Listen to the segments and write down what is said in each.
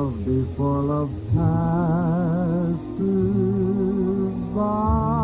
love before love passes by.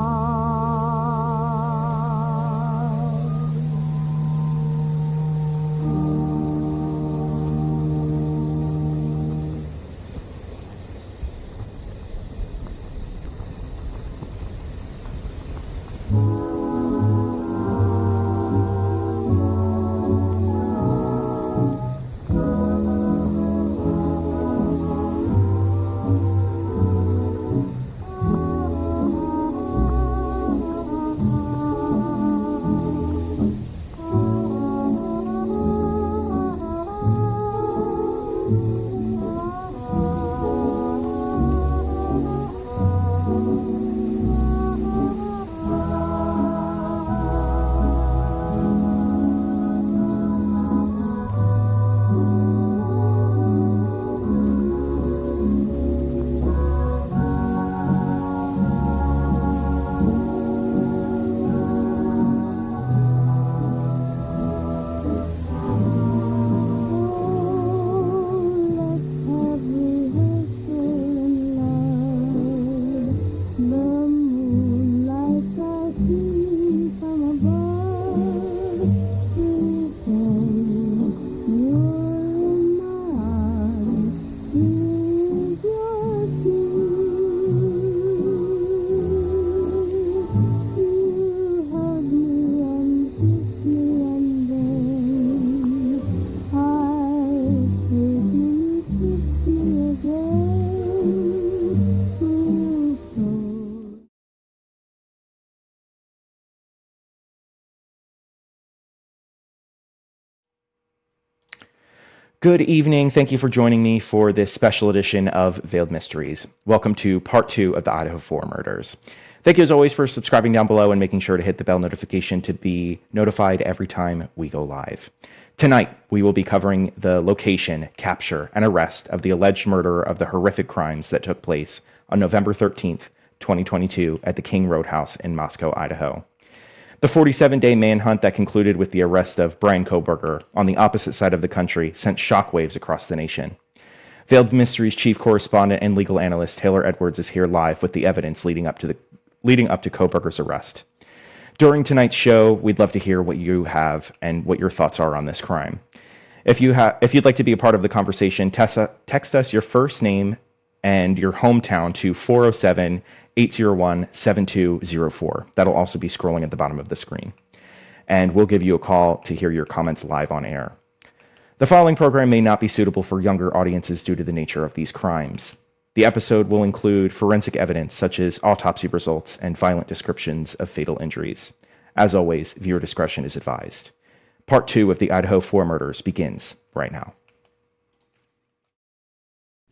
Good evening. Thank you for joining me for this special edition of Veiled Mysteries. Welcome to part 2 of the Idaho 4 murders. Thank you as always for subscribing down below and making sure to hit the bell notification to be notified every time we go live. Tonight, we will be covering the location, capture, and arrest of the alleged murderer of the horrific crimes that took place on November 13th, 2022 at the King Roadhouse in Moscow, Idaho. The 47-day manhunt that concluded with the arrest of Brian Kohberger on the opposite side of the country sent shockwaves across the nation. Veiled Mysteries chief correspondent and legal analyst Taylor Edwards is here live with the evidence leading up to Kohberger's arrest. During tonight's show, we'd love to hear what you have and what your thoughts are on this crime. If you'd like to be a part of the conversation, text us your first name and your hometown to 407-801-7204. That'll also be scrolling at the bottom of the screen. And we'll give you a call to hear your comments live on air. The following program may not be suitable for younger audiences due to the nature of these crimes. The episode will include forensic evidence such as autopsy results and violent descriptions of fatal injuries. As always, viewer discretion is advised. Part 2 of the Idaho 4 murders begins right now.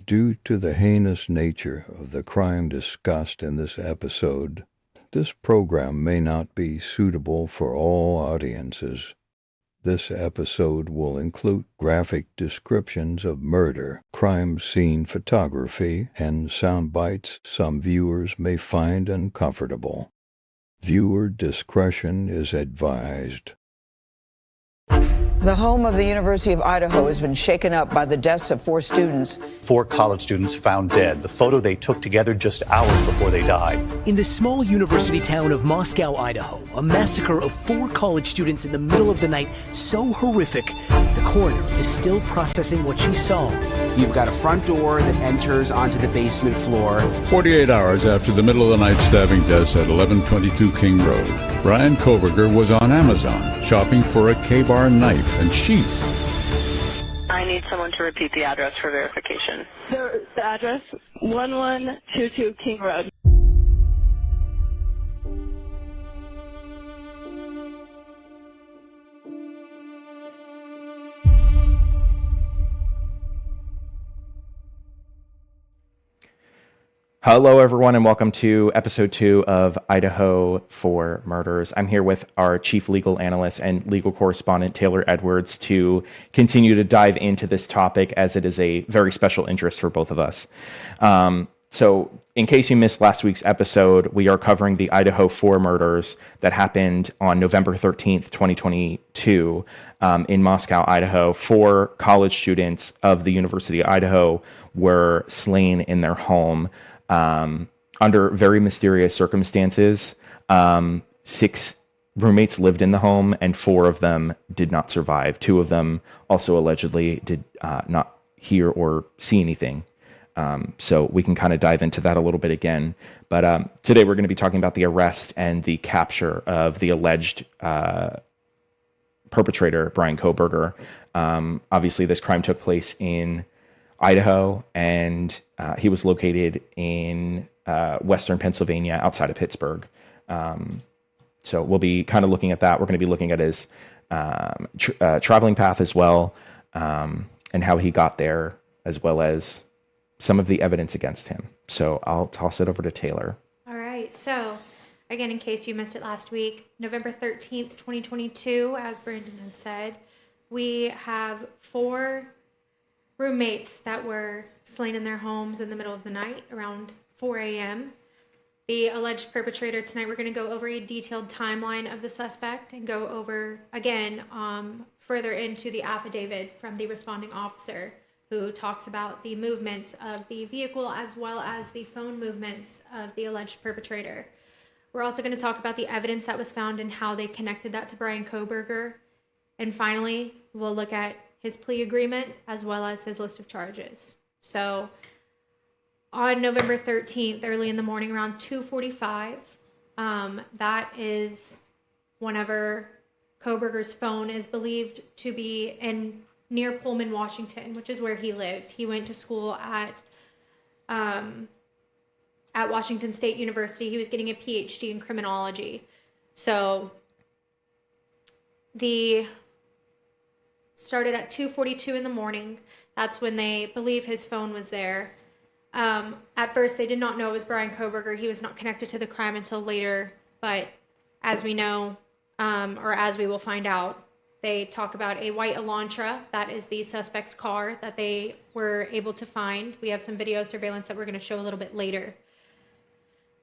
Due to the heinous nature of the crime discussed in this episode, this program may not be suitable for all audiences. This episode will include graphic descriptions of murder, crime scene photography, and sound bites some viewers may find uncomfortable. Viewer discretion is advised. The home of the University of Idaho has been shaken up by the deaths of 4 students. 4 college students found dead. The photo they took together just hours before they died. In the small university town of Moscow, Idaho, a massacre of 4 college students in the middle of the night so horrific, the coroner is still processing what she saw. You've got a front door that enters onto the basement floor. 48 hours after the middle of the night stabbing deaths at 1122 King Road, Brian Kohberger was on Amazon shopping for a K-bar knife and sheath. I need someone to repeat the address for verification. The address, 1122 King Road. Hello, everyone, and welcome to episode 2 of Idaho 4 Murders. I'm here with our chief legal analyst and legal correspondent, Taylor Edwards, to continue to dive into this topic as it is a very special interest for both of us. So, in case you missed last week's episode, we are covering the Idaho 4 murders that happened on November 13th, 2022, in Moscow, Idaho. 4 college students of the University of Idaho were slain in their home under very mysterious circumstances. 6 roommates lived in the home, and 4 of them did not survive. 2 of them also allegedly did not hear or see anything. So we can kind of dive into that a little bit again. But today we're going to be talking about the arrest and the capture of the alleged perpetrator, Brian Kohberger. Obviously, this crime took place in Idaho, and he was located in western Pennsylvania outside of Pittsburgh. So we'll be kind of looking at that. We're going to be looking at his traveling path as well, and how he got there, as well as some of the evidence against him. So I'll toss it over to Taylor. All right. So again, in case you missed it last week, November 13th, 2022, as Brandon had said, we have 4 roommates that were slain in their homes in the middle of the night around 4 a.m. The alleged perpetrator tonight, we're going to go over a detailed timeline of the suspect and go over, again, further into the affidavit from the responding officer, who talks about the movements of the vehicle as well as the phone movements of the alleged perpetrator. We're also going to talk about the evidence that was found and how they connected that to Brian Kohberger. And finally, we'll look at his plea agreement as well as his list of charges. So on November 13th, early in the morning, around 2:45, that is whenever Kohberger's phone is believed to be near Pullman, Washington, which is where he lived. He went to school at Washington State University. He was getting a PhD in criminology. So started at 2:42 in the morning. That's when they believe his phone was there. At first, they did not know it was Brian Kohberger. He was not connected to the crime until later. But as we know, or as we will find out, they talk about a white Elantra. That is the suspect's car that they were able to find. We have some video surveillance that we're going to show a little bit later.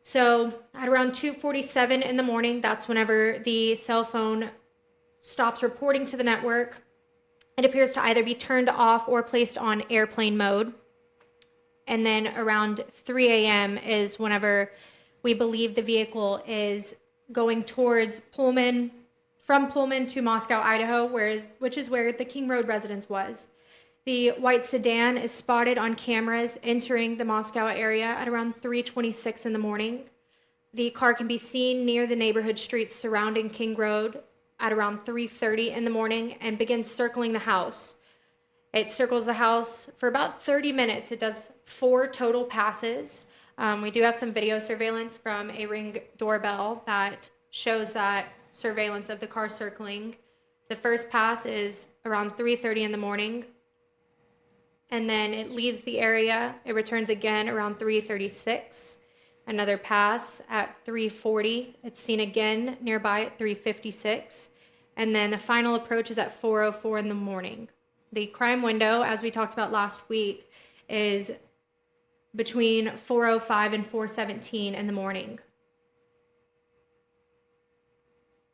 So at around 2:47 in the morning, that's whenever the cell phone stops reporting to the network. It appears to either be turned off or placed on airplane mode. And then around 3 a.m. is whenever we believe the vehicle is going towards Pullman, from Pullman to Moscow, Idaho, which is where the King Road residence was. The white sedan is spotted on cameras entering the Moscow area at around 3:26 in the morning. The car can be seen near the neighborhood streets surrounding King Road at around 3:30 in the morning and begins circling the house. It circles the house for about 30 minutes. It does 4 total passes. We do have some video surveillance from a Ring doorbell that shows that surveillance of the car circling. The first pass is around 3:30 in the morning, and then it leaves the area. It returns again around 3:36. Another pass at 3:40. It's seen again nearby at 3:56, and then the final approach is at 4:04 in the morning. The crime window, as we talked about last week, is between 4:05 and 4:17 in the morning.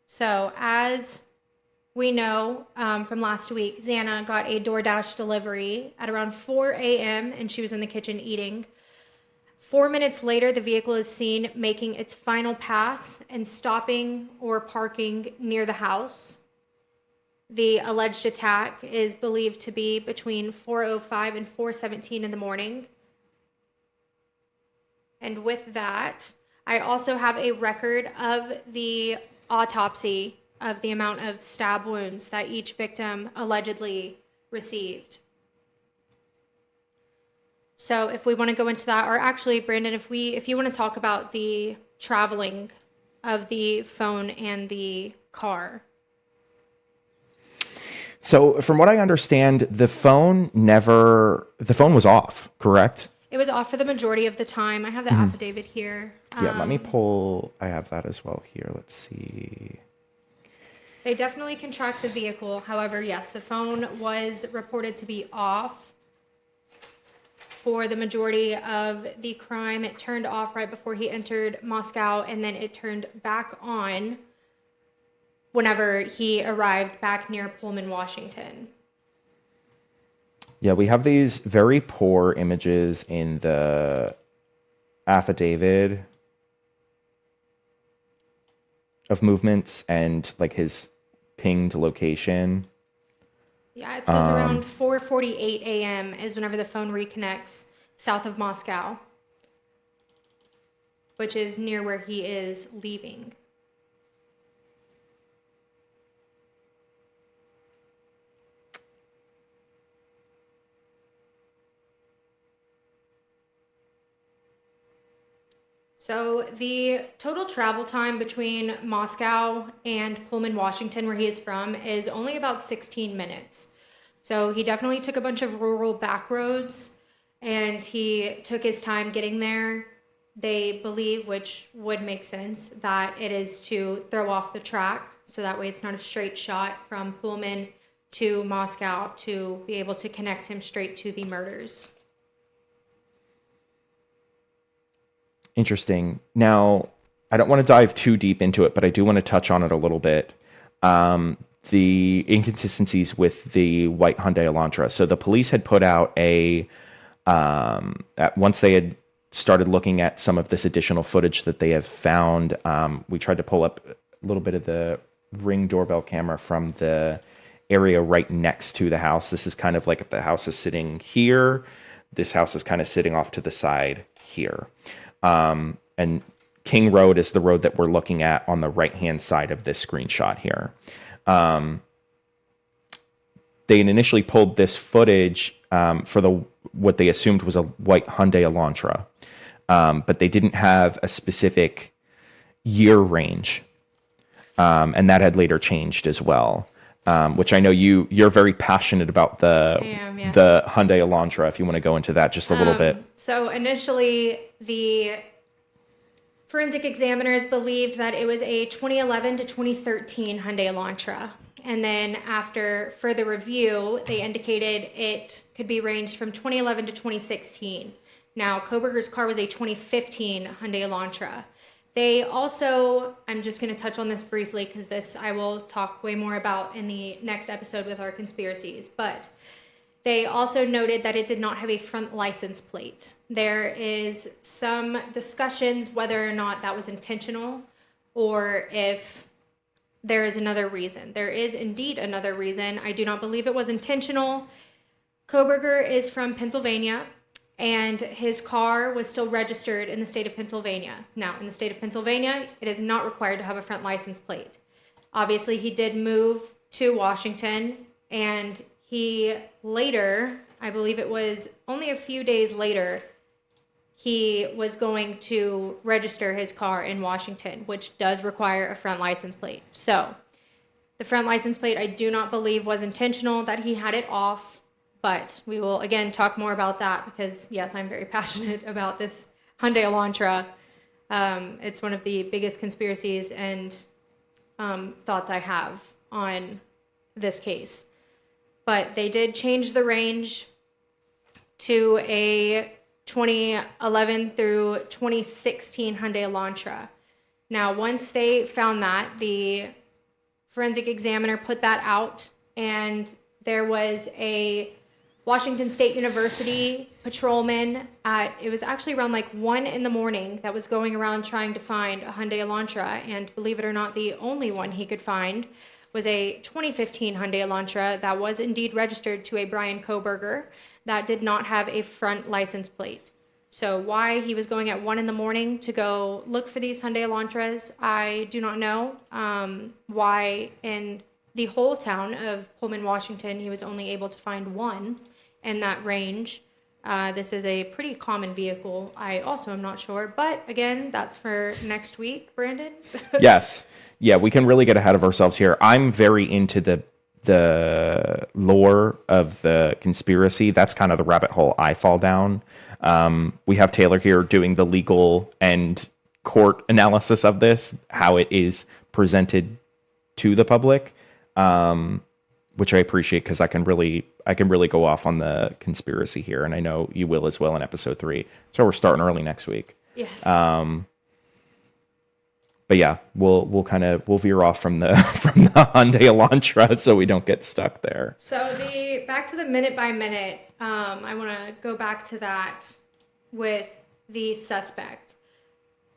So as we know from last week, Xana got a DoorDash delivery at around 4 a.m. and she was in the kitchen eating. 4 minutes later, the vehicle is seen making its final pass and stopping or parking near the house. The alleged attack is believed to be between 4:05 and 4:17 in the morning. And with that, I also have a record of the autopsy of the amount of stab wounds that each victim allegedly received. So if we want to go into that, or actually, Brandon, if you want to talk about the traveling of the phone and the car. So from what I understand, the phone was off, correct? It was off for the majority of the time. I have the affidavit here. Yeah, let me pull, I have that as well here. Let's see. They definitely can track the vehicle. However, yes, the phone was reported to be off for the majority of the crime. It turned off right before he entered Moscow, and then it turned back on whenever he arrived back near Pullman, Washington. Yeah, we have these very poor images in the affidavit of movements and like his pinged location. Yeah, it says around 4:48 a.m. is whenever the phone reconnects south of Moscow, which is near where he is leaving. So the total travel time between Moscow and Pullman, Washington, where he is from, is only about 16 minutes. So he definitely took a bunch of rural back roads, and he took his time getting there. They believe, which would make sense, that it is to throw off the track, so that way it's not a straight shot from Pullman to Moscow, to be able to connect him straight to the murders. Interesting. Now, I don't want to dive too deep into it, but I do want to touch on it a little bit. The inconsistencies with the white Hyundai Elantra. So the police had put out once they had started looking at some of this additional footage that they have found, we tried to pull up a little bit of the Ring doorbell camera from the area right next to the house. This is kind of like if the house is sitting here, this house is kind of sitting off to the side here. And King Road is the road that we're looking at on the right-hand side of this screenshot here. They initially pulled this footage for what they assumed was a white Hyundai Elantra, but they didn't have a specific year range, and that had later changed as well. Which I know you're very passionate about the Hyundai Elantra. If you want to go into that just a little bit. So initially, the forensic examiners believed that it was a 2011 to 2013 Hyundai Elantra. And then after further review, they indicated it could be ranged from 2011 to 2016. Now, Koberger's car was a 2015 Hyundai Elantra. They also, I'm just going to touch on this briefly because this I will talk way more about in the next episode with our conspiracies, but they also noted that it did not have a front license plate. There is some discussions whether or not that was intentional or if there is another reason. There is indeed another reason. I do not believe it was intentional. Koberger is from Pennsylvania, and his car was still registered in the state of Pennsylvania. Now, in the state of Pennsylvania, it is not required to have a front license plate. Obviously, he did move to Washington, and he later, I believe it was only a few days later, he was going to register his car in Washington, which does require a front license plate. So, the front license plate I do not believe was intentional, that he had it off. But we will, again, talk more about that because, yes, I'm very passionate about this Hyundai Elantra. It's one of the biggest conspiracies and thoughts I have on this case. But they did change the range to a 2011 through 2016 Hyundai Elantra. Now, once they found that, the forensic examiner put that out, and there was a Washington State University patrolman it was actually around like 1 in the morning that was going around trying to find a Hyundai Elantra, and believe it or not, the only one he could find was a 2015 Hyundai Elantra that was indeed registered to a Brian Koberger that did not have a front license plate. So why he was going at 1 in the morning to go look for these Hyundai Elantras, I do not know. Why in the whole town of Pullman, Washington, he was only able to find one in that range. This is a pretty common vehicle. I also am not sure. But again, that's for next week, Brandon. Yes. Yeah, we can really get ahead of ourselves here. I'm very into the lore of the conspiracy. That's kind of the rabbit hole I fall down. We have Taylor here doing the legal and court analysis of this, how it is presented to the public. Which I appreciate because I can really I can really go off on the conspiracy here, and I know you will as well in episode 3. So we're starting early next week. Yes. But yeah, we'll veer off from the Hyundai Elantra so we don't get stuck there. So back to the minute by minute. I want to go back to that with the suspect.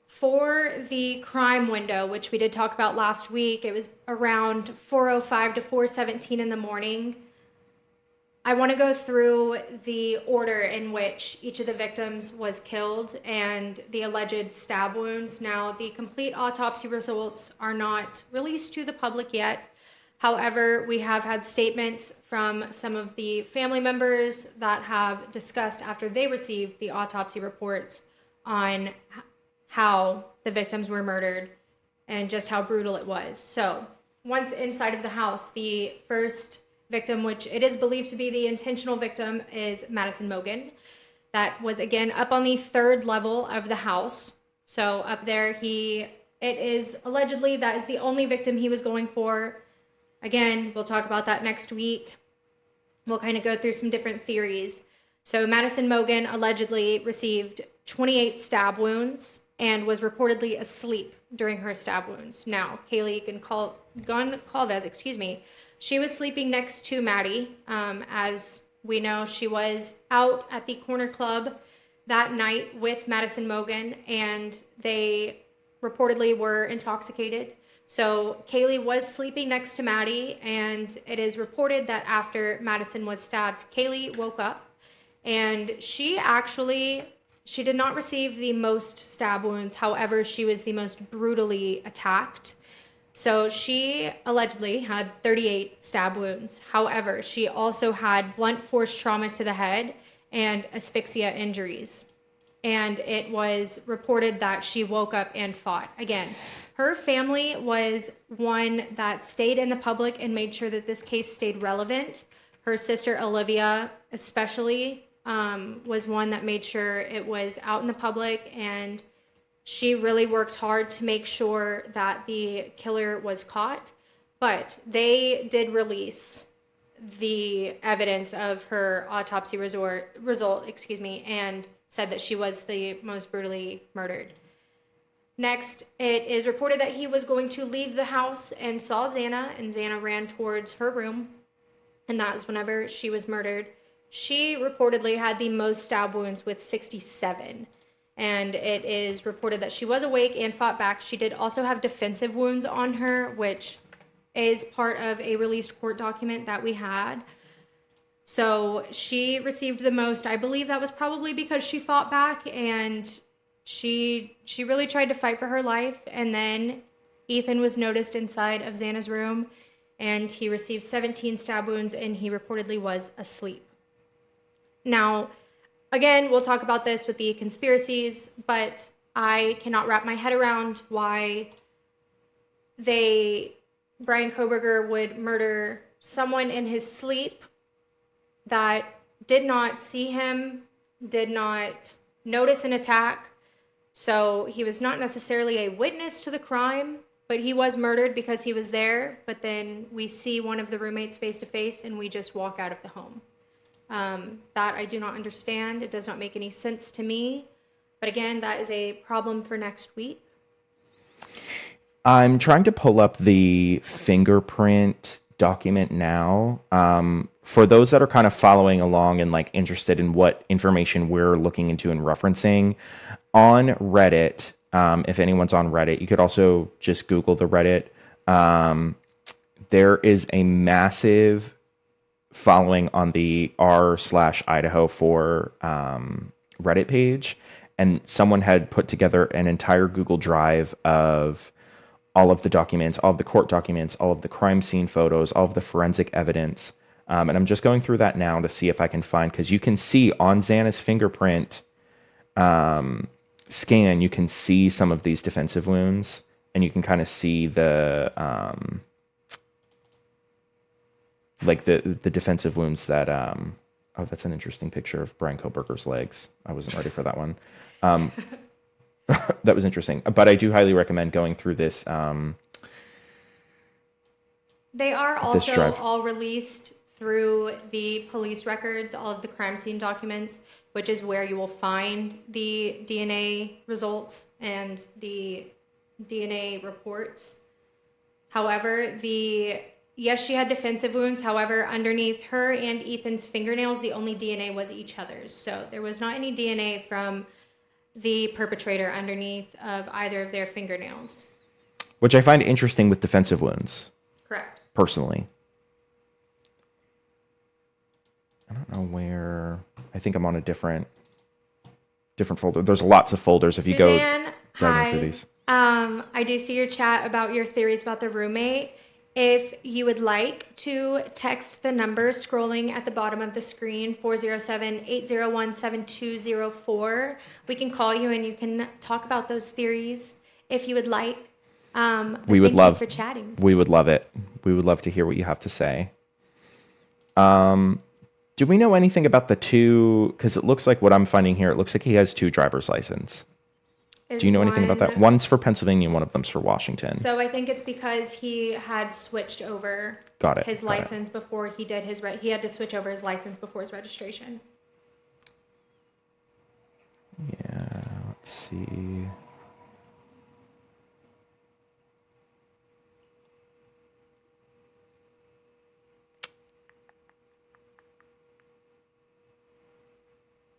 For the crime window, which we did talk about last week, it was around 4:05 to 4:17 in the morning. I want to go through the order in which each of the victims was killed and the alleged stab wounds. Now, the complete autopsy results are not released to the public yet. However, we have had statements from some of the family members that have discussed after they received the autopsy reports on how the victims were murdered and just how brutal it was. So, once inside of the house, the first victim, which it is believed to be the intentional victim, is Madison Mogen. That was again up on the 3rd level of the house. So up there, it is allegedly that is the only victim he was going for. Again, we'll talk about that next week. We'll kind of go through some different theories. So Madison Mogen allegedly received 28 stab wounds and was reportedly asleep during her stab wounds. Now, Kaylee Goncalves, she was sleeping next to Maddie. As we know, she was out at the corner club that night with Madison Mogen, and they reportedly were intoxicated. So Kaylee was sleeping next to Maddie, and it is reported that after Madison was stabbed, Kaylee woke up, and she did not receive the most stab wounds. However, she was the most brutally attacked. So she allegedly had 38 stab wounds. However, she also had blunt force trauma to the head and asphyxia injuries. And it was reported that she woke up and fought. Again, her family was one that stayed in the public and made sure that this case stayed relevant. Her sister Olivia especially was one that made sure it was out in the public, and she really worked hard to make sure that the killer was caught. But they did release the evidence of her autopsy result, and said that she was the most brutally murdered. Next, it is reported that he was going to leave the house and saw Xana, and Xana ran towards her room, and that was whenever she was murdered. She reportedly had the most stab wounds with 67. And it is reported that she was awake and fought back. She did also have defensive wounds on her, which is part of a released court document that we had. So she received the most. I believe that was probably because she fought back, and she really tried to fight for her life. And then Ethan was noticed inside of Xana's room, and he received 17 stab wounds, and he reportedly was asleep. Now, again, we'll talk about this with the conspiracies, but I cannot wrap my head around why Bryan Kohberger would murder someone in his sleep that did not see him, did not notice an attack. So he was not necessarily a witness to the crime, but he was murdered because he was there. But then we see one of the roommates face to face, and we just walk out of the home. That I do not understand. It does not make any sense to me. But again, that is a problem for next week. I'm trying to pull up the fingerprint document now. For those that are kind of following along and like interested in what information we're looking into and referencing, on Reddit, if anyone's on Reddit, you could also just Google the Reddit. There is a massive following on the r/Idaho for Reddit page, and someone had put together an entire Google Drive of all of the documents, all of the court documents, all of the crime scene photos, all of the forensic evidence. And I'm just going through that now to see if I can find, because you can see on Xana's fingerprint scan, you can see some of these defensive wounds, and you can kind of see the like the defensive wounds that oh, that's an interesting picture of Bryan Kohberger's legs. I wasn't ready for that one. That was interesting, but I do highly recommend going through this. They are also all released through the police records, all of the crime scene documents, which is where you will find the DNA results and the DNA reports. However, yes, she had defensive wounds. However, underneath her and Ethan's fingernails, the only DNA was each other's. So there was not any DNA from the perpetrator underneath of either of their fingernails. Which I find interesting with defensive wounds. Correct. Personally. I don't know where. I think I'm on a different folder. There's lots of folders if you go diving through these. I do see your chat about your theories about the roommate. If you would like to text the number scrolling at the bottom of the screen, 407-801-7204, we can call you and you can talk about those theories if you would like. We would love for chatting. We would love it. We would love to hear what you have to say. Do we know anything about the two? Because it looks like what I'm finding here, it looks like he has 2 driver's license. Do you know anything about that? One's for Pennsylvania and one of them's for Washington. So I think it's because he had switched over his license before he did his he had to switch over his license before his registration. Yeah, let's see.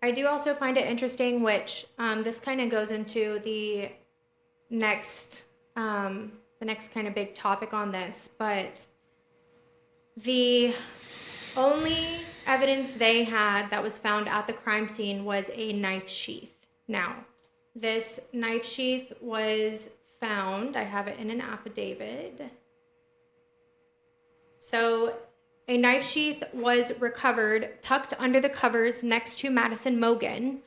I do also find it interesting, which this kind of goes into the next kind of big topic on this, but the only evidence they had that was found at the crime scene was a knife sheath. Now, this knife sheath was found, I have it in an affidavit. So a knife sheath was recovered, tucked under the covers next to Madison Mogen,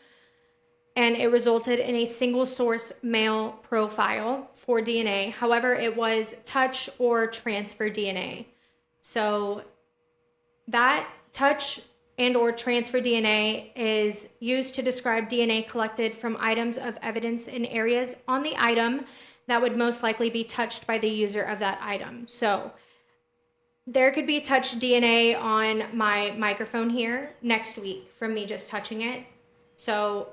and it resulted in a single source male profile for DNA. However, it was touch or transfer DNA. So that touch and or transfer DNA is used to describe DNA collected from items of evidence in areas on the item that would most likely be touched by the user of that item. So there could be touch DNA on my microphone here next week from me just touching it. So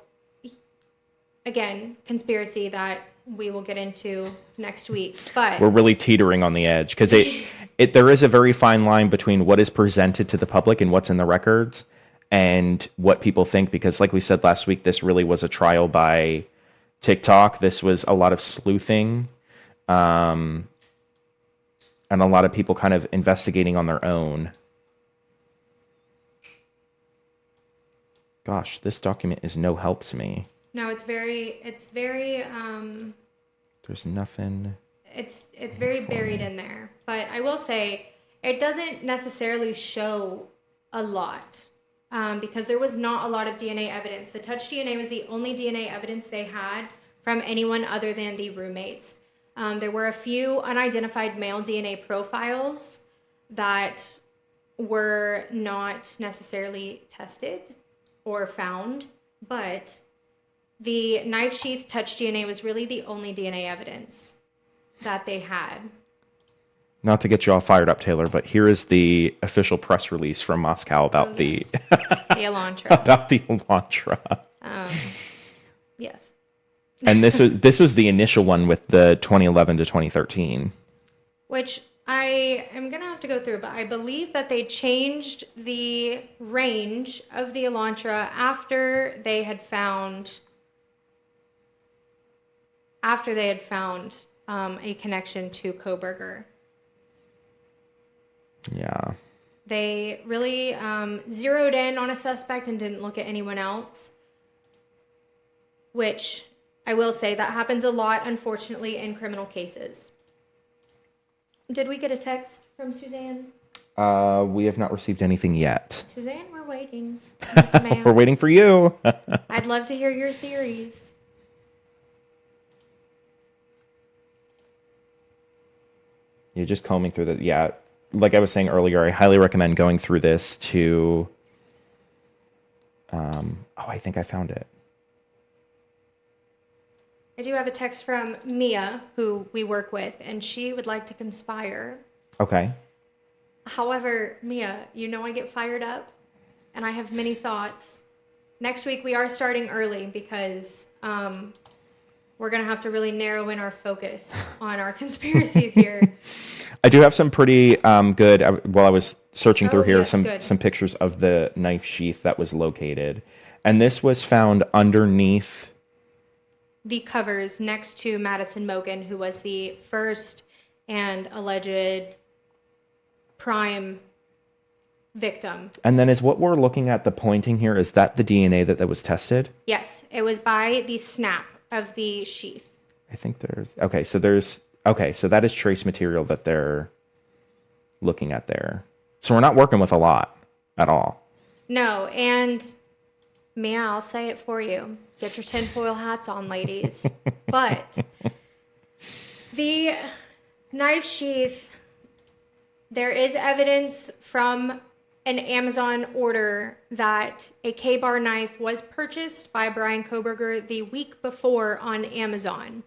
again, conspiracy that we will get into next week. But we're really teetering on the edge because there is a very fine line between what is presented to the public and what's in the records and what people think. Because like we said last week, this really was a trial by TikTok. This was a lot of sleuthing. And a lot of people kind of investigating on their own. Gosh, this document is no help to me. No, it's very There's nothing. It's very buried in there. But I will say it doesn't necessarily show a lot because there was not a lot of DNA evidence. The touch DNA was the only DNA evidence they had from anyone other than the roommates. There were a few unidentified male DNA profiles that were not necessarily tested or found, but the knife sheath touch DNA was really the only DNA evidence that they had. Not to get you all fired up, Taylor, but here is the official press release from Moscow about the Elantra. About the Elantra. Yes. And this was the initial one with the 2011 to 2013. Which I am going to have to go through, but I believe that they changed the range of the Elantra after they had found a connection to Koberger. Yeah. They really zeroed in on a suspect and didn't look at anyone else, which I will say that happens a lot, unfortunately, in criminal cases. Did we get a text from Suzanne? We have not received anything yet. Suzanne, we're waiting. Yes, ma'am. We're waiting for you. I'd love to hear your theories. You're just combing through the... Yeah, like I was saying earlier, I highly recommend going through this to... I think I found it. I do have a text from Mia, who we work with, and she would like to conspire. Okay. However, Mia, you know I get fired up and I have many thoughts. Next week we are starting early because we're going to have to really narrow in our focus on our conspiracies here. I do have some pretty good, while I was searching through here, yes, good. some pictures of the knife sheath that was located. And this was found underneath the covers next to Madison Mogen, who was the first and alleged prime victim. And then is what we're looking at, the pointing here, is that the DNA that was tested? Yes, it was by the snap of the sheath. I think so that is trace material that they're looking at there. So we're not working with a lot at all. No, and Mia, I'll say it for you. Get your tinfoil hats on, ladies. But the knife sheath, there is evidence from an Amazon order that a K-bar knife was purchased by Brian Koberger the week before on Amazon.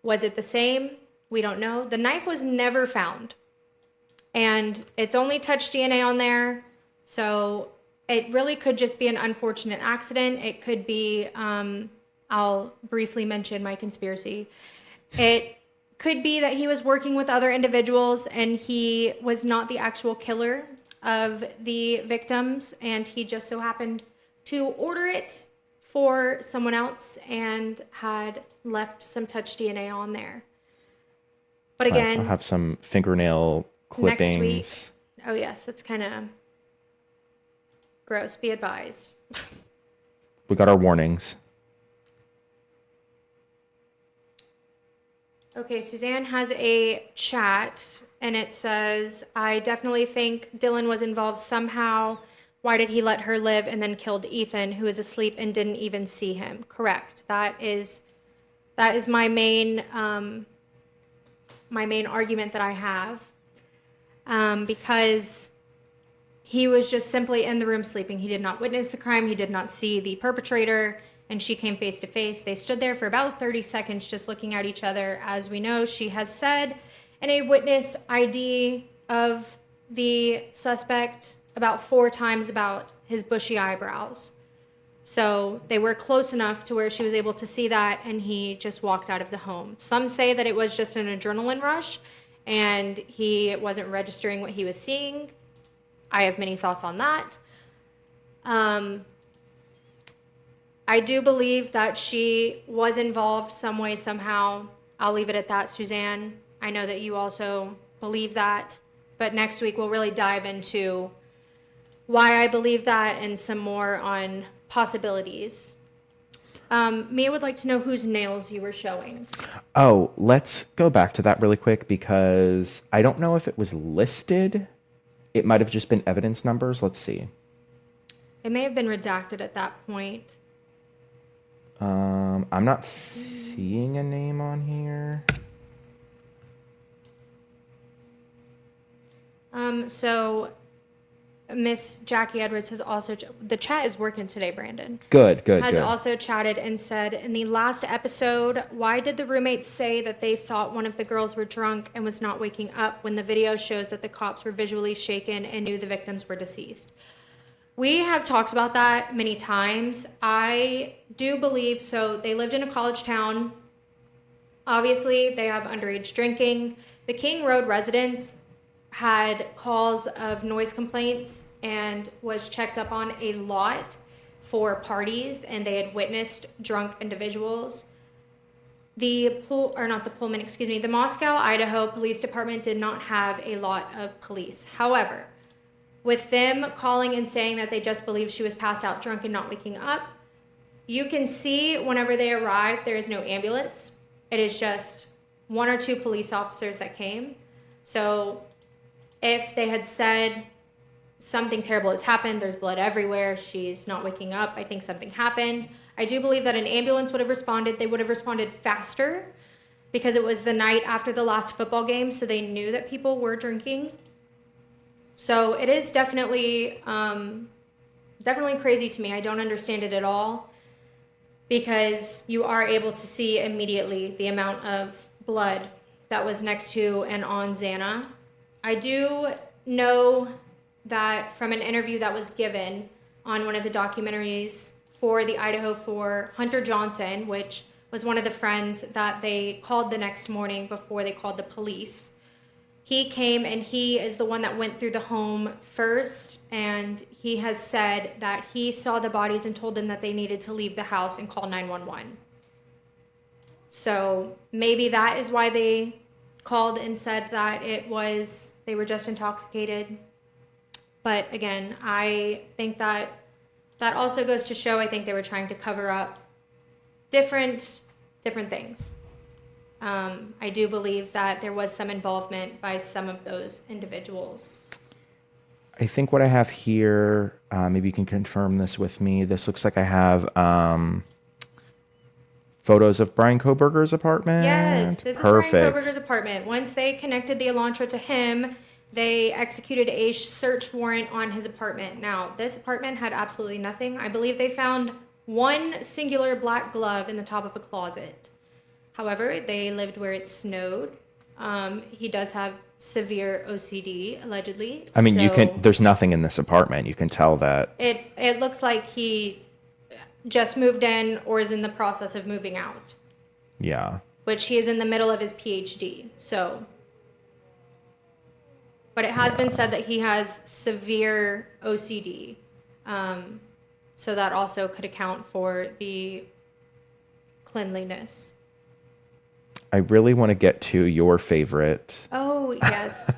Was it the same? We don't know. The knife was never found. And it's only touch DNA on there. So it really could just be an unfortunate accident. It could be, I'll briefly mention my conspiracy. It could be that he was working with other individuals and he was not the actual killer of the victims, and he just so happened to order it for someone else and had left some touch DNA on there. But again, I'll have some fingernail clippings. Next week. Oh yes, it's kind of gross. Be advised. We got our warnings. Okay, Suzanne has a chat and it says, I definitely think Dylan was involved somehow. Why did he let her live and then killed Ethan, who was asleep and didn't even see him? Correct. That is my main argument that I have, because he was just simply in the room sleeping. He did not witness the crime. He did not see the perpetrator, and she came face to face. They stood there for about 30 seconds just looking at each other. As we know, she has said in a witness ID of the suspect about 4 times about his bushy eyebrows. So they were close enough to where she was able to see that, and he just walked out of the home. Some say that it was just an adrenaline rush and he wasn't registering what he was seeing. I have many thoughts on that. I do believe that she was involved some way, somehow. I'll leave it at that, Suzanne. I know that you also believe that, but next week we'll really dive into why I believe that and some more on possibilities. Mia would like to know whose nails you were showing. Oh, let's go back to that really quick because I don't know if it was listed. It might have just been evidence numbers. Let's see. It may have been redacted at that point. I'm not seeing a name on here. So Miss Jackie Edwards has also, the chat is working today, Brandon. Good. Has also chatted and said, in the last episode, why did the roommates say that they thought one of the girls were drunk and was not waking up when the video shows that the cops were visually shaken and knew the victims were deceased? We have talked about that many times. I do believe so. They lived in a college town. Obviously, they have underage drinking. The King Road residents had calls of noise complaints and was checked up on a lot for parties, and they had witnessed drunk individuals. The Moscow, Idaho Police Department did not have a lot of police. However, with them calling and saying that they just believe she was passed out drunk and not waking up, you can see whenever they arrive, there is no ambulance. It is just 1 or 2 police officers that came. So if they had said something terrible has happened, there's blood everywhere, she's not waking up, I think something happened, I do believe that an ambulance would have responded. They would have responded faster because it was the night after the last football game, so they knew that people were drinking. So it is definitely crazy to me. I don't understand it at all because you are able to see immediately the amount of blood that was next to and on Xana. I do know that from an interview that was given on one of the documentaries for the Idaho 4, Hunter Johnson, which was one of the friends that they called the next morning before they called the police. He came and he is the one that went through the home first, and he has said that he saw the bodies and told them that they needed to leave the house and call 911. So maybe that is why they called and said that they were just intoxicated. But again, I think that also goes to show, I think they were trying to cover up different things. I do believe that there was some involvement by some of those individuals. I think what I have here, maybe you can confirm this with me. This looks like I have photos of Brian Koberger's apartment. Yes, this is Brian Koberger's apartment. Once they connected the Elantra to him, they executed a search warrant on his apartment. Now, this apartment had absolutely nothing. I believe they found one singular black glove in the top of a closet. However, they lived where it snowed. He does have severe OCD, allegedly. I mean, there's nothing in this apartment. You can tell that. It looks like he just moved in or is in the process of moving out. Yeah. Which he is in the middle of his PhD, so. But it has been said that he has severe OCD. So that also could account for the cleanliness. I really want to get to your favorite. Oh, yes.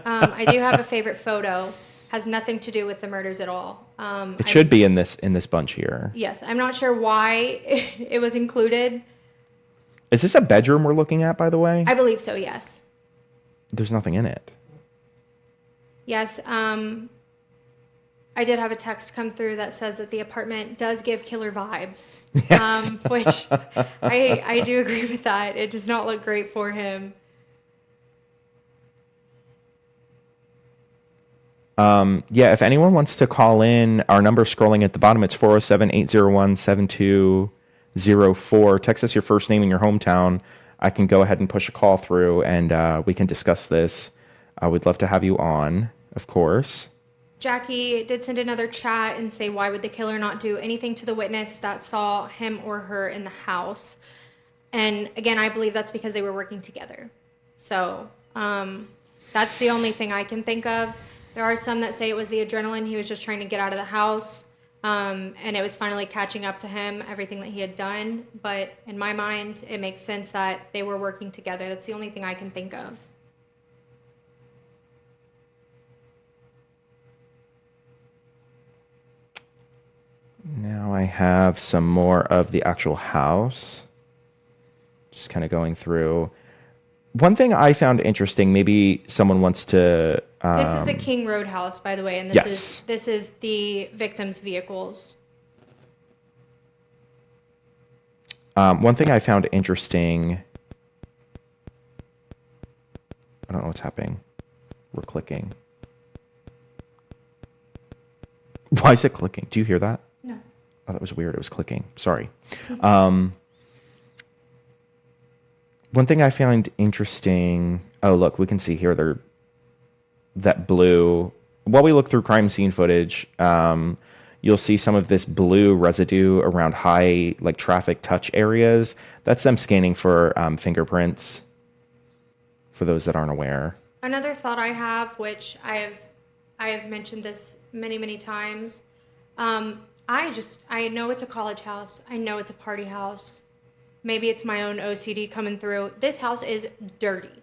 I do have a favorite photo. Has nothing to do with the murders at all. It should be in this bunch here. Yes. I'm not sure why it was included. Is this a bedroom we're looking at, by the way? I believe so, yes. There's nothing in it. Yes. I did have a text come through that says that the apartment does give killer vibes. Yes. Which I do agree with that. It does not look great for him. Yeah, if anyone wants to call in, our number scrolling at the bottom, it's 407-801-7204. Text us your first name and your hometown. I can go ahead and push a call through, and we can discuss this. I would love to have you on, of course. Jackie did send another chat and say, why would the killer not do anything to the witness that saw him or her in the house? And again, I believe that's because they were working together. So that's the only thing I can think of. There are some that say it was the adrenaline. He was just trying to get out of the house. And it was finally catching up to him, everything that he had done. But in my mind, it makes sense that they were working together. That's the only thing I can think of. Now I have some more of the actual house. Just kind of going through. One thing I found interesting, maybe someone wants to... This is the King Road house, by the way, and this is the victim's vehicles. One thing I found interesting... I don't know what's happening. We're clicking. Why is it clicking? Do you hear that? No. Oh, that was weird. It was clicking. Sorry. One thing I found interesting. Oh, look, we can see here that blue. While we look through crime scene footage, you'll see some of this blue residue around high traffic touch areas. That's them scanning for fingerprints. For those that aren't aware. Another thought I have, which I have mentioned this many, many times. I know it's a college house. I know it's a party house. Maybe it's my own OCD coming through. This house is dirty.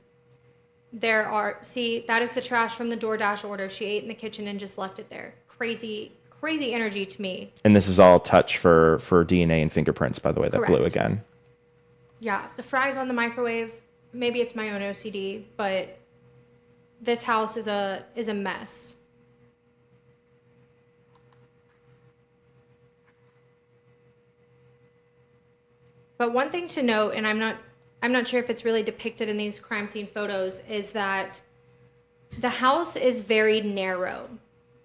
That is the trash from the DoorDash order. She ate in the kitchen and just left it there. Crazy energy to me. And this is all touch for DNA and fingerprints, by the way, that Correct. blue again. Yeah, the fries on the microwave. Maybe it's my own OCD, but this house is a mess. But one thing to note, and I'm not sure if it's really depicted in these crime scene photos, is that the house is very narrow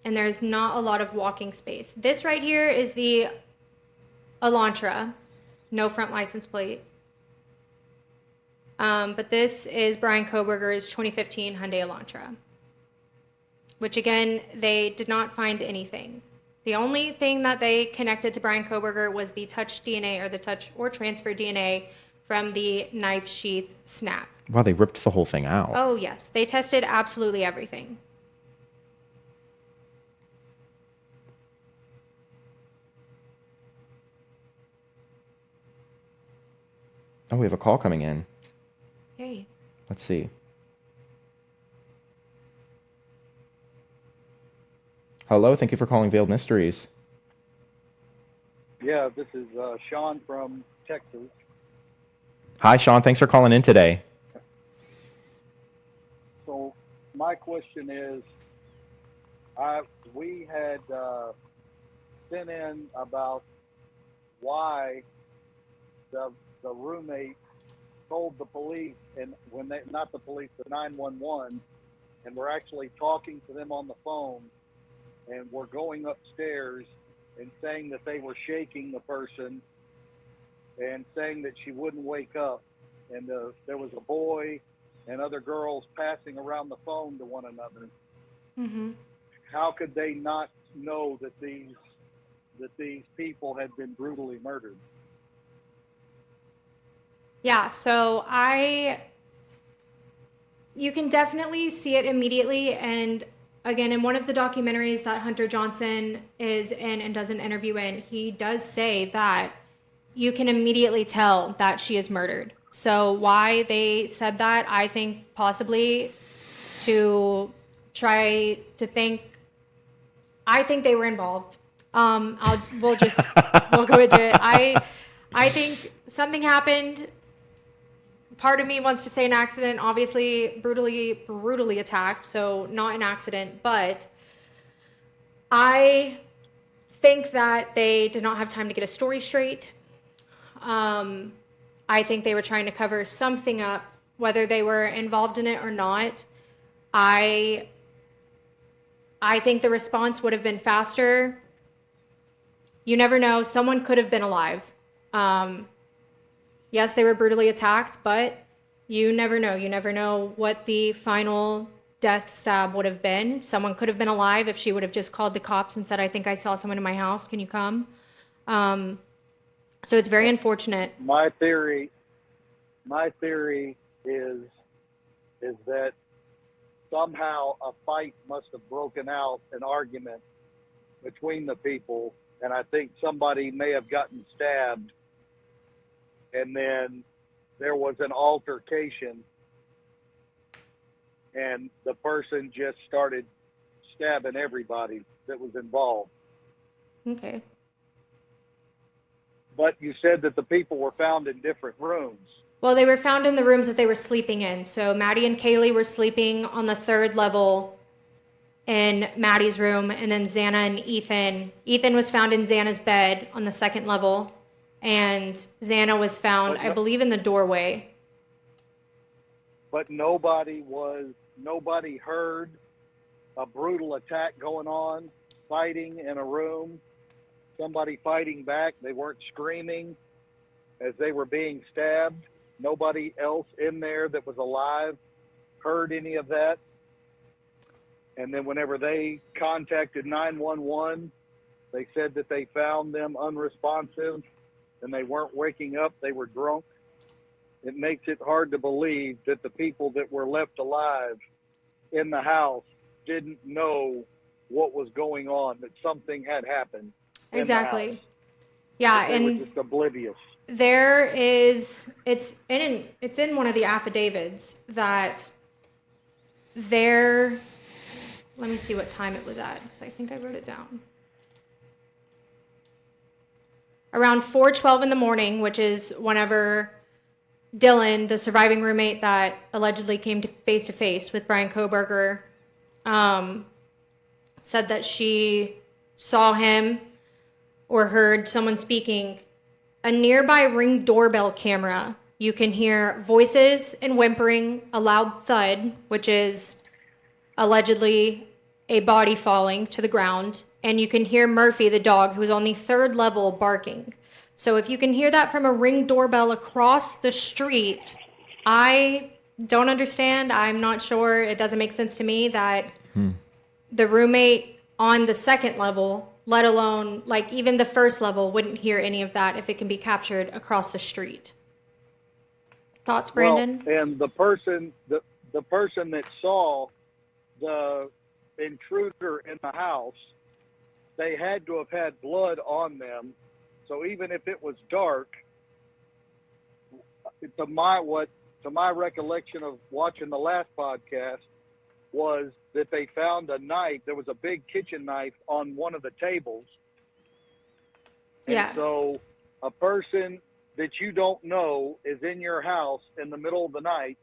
and there's not a lot of walking space. This right here is the Elantra, no front license plate. But this is Brian Koberger's 2015 Hyundai Elantra. which again, they did not find anything. The only thing that they connected to Brian Koberger was the touch DNA or the touch or transfer DNA from the knife sheath snap. Wow, they ripped the whole thing out. Oh, yes. They tested absolutely everything. Oh, we have a call coming in. Okay. Let's see. Hello, thank you for calling Veiled Mysteries. Yeah, this is Sean from Texas. Hi, Sean. Thanks for calling in today. So my question is, we had sent in about why the roommate told the police, and when they, not the police, the 911, and we're actually talking to them on the phone, and we're going upstairs and saying that they were shaking the person and saying that she wouldn't wake up, and there was a boy and other girls passing around the phone to one another. Mm-hmm. How could they not know that these people had been brutally murdered? Yeah, so you can definitely see it immediately. And again, in one of the documentaries that Hunter Johnson is in and does an interview in, he does say that you can immediately tell that she is murdered. So why they said that, I think possibly to try to think, I think they were involved. We'll go into it. I think something happened. Part of me wants to say an accident, obviously brutally attacked, so not an accident, but I think that they did not have time to get a story straight. I think they were trying to cover something up, whether they were involved in it or not. I think the response would have been faster. You never know. Someone could have been alive. Yes, they were brutally attacked, but you never know. You never know what the final death stab would have been. Someone could have been alive if she would have just called the cops and said, I think I saw someone in my house. Can you come? So it's very unfortunate. My theory is that somehow a fight must have broken out, an argument between the people, and I think somebody may have gotten stabbed, and then there was an altercation, and the person just started stabbing everybody that was involved. Okay. But you said that the people were found in different rooms. Well, they were found in the rooms that they were sleeping in. So Maddie and Kaylee were sleeping on the 3rd level in Maddie's room, and then Xana and Ethan was found in Xana's bed on the 2nd level, and Xana was found, I believe, in the doorway. But nobody heard a brutal attack going on, fighting in a room, somebody fighting back. They weren't screaming as they were being stabbed. Nobody else in there that was alive heard any of that. And then whenever they contacted 911, they said that they found them unresponsive and they weren't waking up. They were drunk. It makes it hard to believe that the people that were left alive in the house didn't know what was going on, that something had happened. Exactly. Yeah, they were just oblivious. There is, it's in one of the affidavits that there, let me see what time it was at, because I think I wrote it down. Around 4:12 in the morning, which is whenever Dylan, the surviving roommate that allegedly came to face with Brian Koberger, said that she saw him or heard someone speaking. A nearby Ring doorbell camera, you can hear voices and whimpering, a loud thud, which is allegedly a body falling to the ground, and you can hear Murphy, the dog, who is on the 3rd level, barking. So if you can hear that from a Ring doorbell across the street, I don't understand. I'm not sure. It doesn't make sense to me that the roommate on the second level, let alone like even the first level, wouldn't hear any of that if it can be captured across the street. Thoughts, Brandon? Well, and the person that saw the intruder in the house, they had to have had blood on them. So even if it was dark, to my recollection of watching the last podcast was that they found a knife. There was a big kitchen knife on one of the tables. Yeah. And so a person that you don't know is in your house in the middle of the night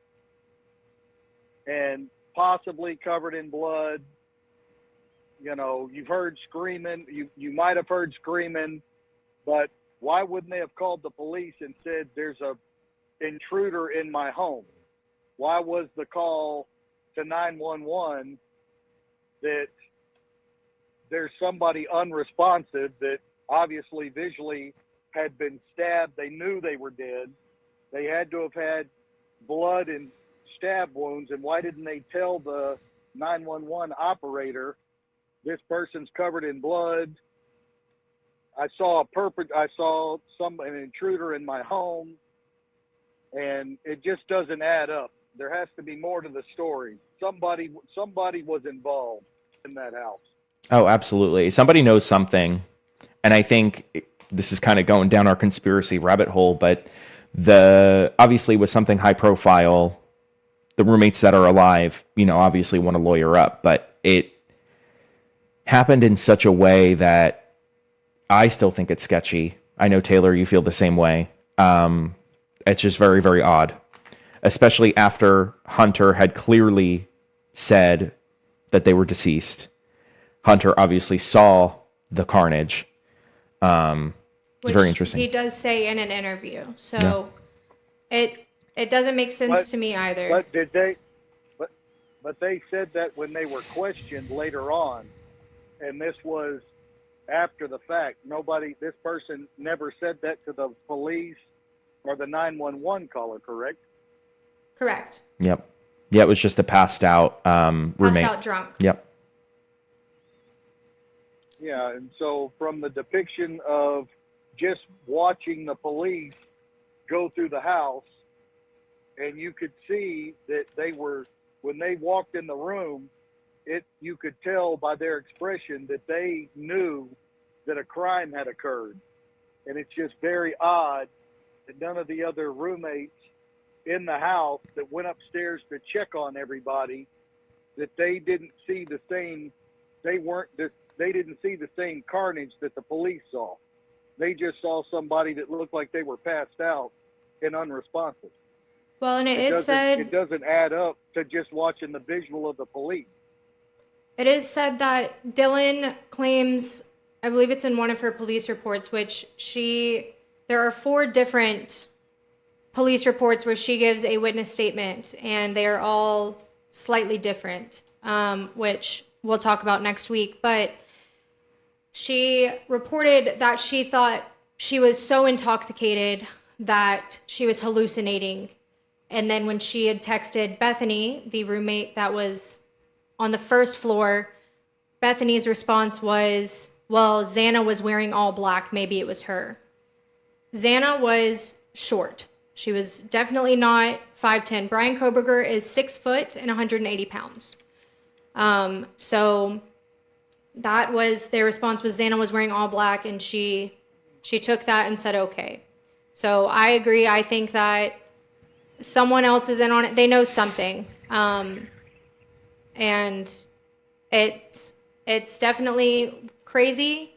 and possibly covered in blood. You know, you've heard screaming. You might have heard screaming, but why wouldn't they have called the police and said there's a intruder in my home? Why was the call to 911 that there's somebody unresponsive that obviously visually had been stabbed? They knew they were dead. They had to have had blood and stab wounds. And why didn't they tell the 911 operator, this person's covered in blood? I saw an intruder in my home, and it just doesn't add up. There has to be more to the story. Somebody was involved in that house. Oh, absolutely. Somebody knows something. And I think this is kind of going down our conspiracy rabbit hole, but obviously with something high profile, the roommates that are alive, obviously want to lawyer up, but it happened in such a way that I still think it's sketchy. I know, Taylor, you feel the same way. It's just very, very odd, especially after Hunter had clearly said that they were deceased. Hunter obviously saw the carnage. It's very interesting. He does say in an interview. So it doesn't make sense to me either. But but they said that when they were questioned later on, and this was after the fact. This person never said that to the police or the 911 caller, correct? Correct. Yep. Yeah, it was just a passed out roommate. Passed out drunk. Yep. Yeah, and so from the depiction of just watching the police go through the house, and you could see that when they walked in the room, you could tell by their expression that they knew that a crime had occurred. And it's just very odd that none of the other roommates in the house that went upstairs to check on everybody, that they didn't see the same, they didn't see the same carnage that the police saw. They just saw somebody that looked like they were passed out and unresponsive. Well, and it doesn't add up to just watching the visual of the police. It is said that Dylan claims, I believe it's in one of her police reports, there are 4 different police reports where she gives a witness statement, and they are all slightly different, which we'll talk about next week. But she reported that she thought she was so intoxicated that she was hallucinating. And then when she had texted Bethany, the roommate that was on the first floor, Bethany's response was, well, Xana was wearing all black. Maybe it was her. Xana was short. She was definitely not 5'10". Brian Koberger is 6 foot and 180 pounds. So that was their response, was Xana was wearing all black, and she took that and said, okay. So I agree. I think that someone else is in on it. They know something. And it's definitely crazy.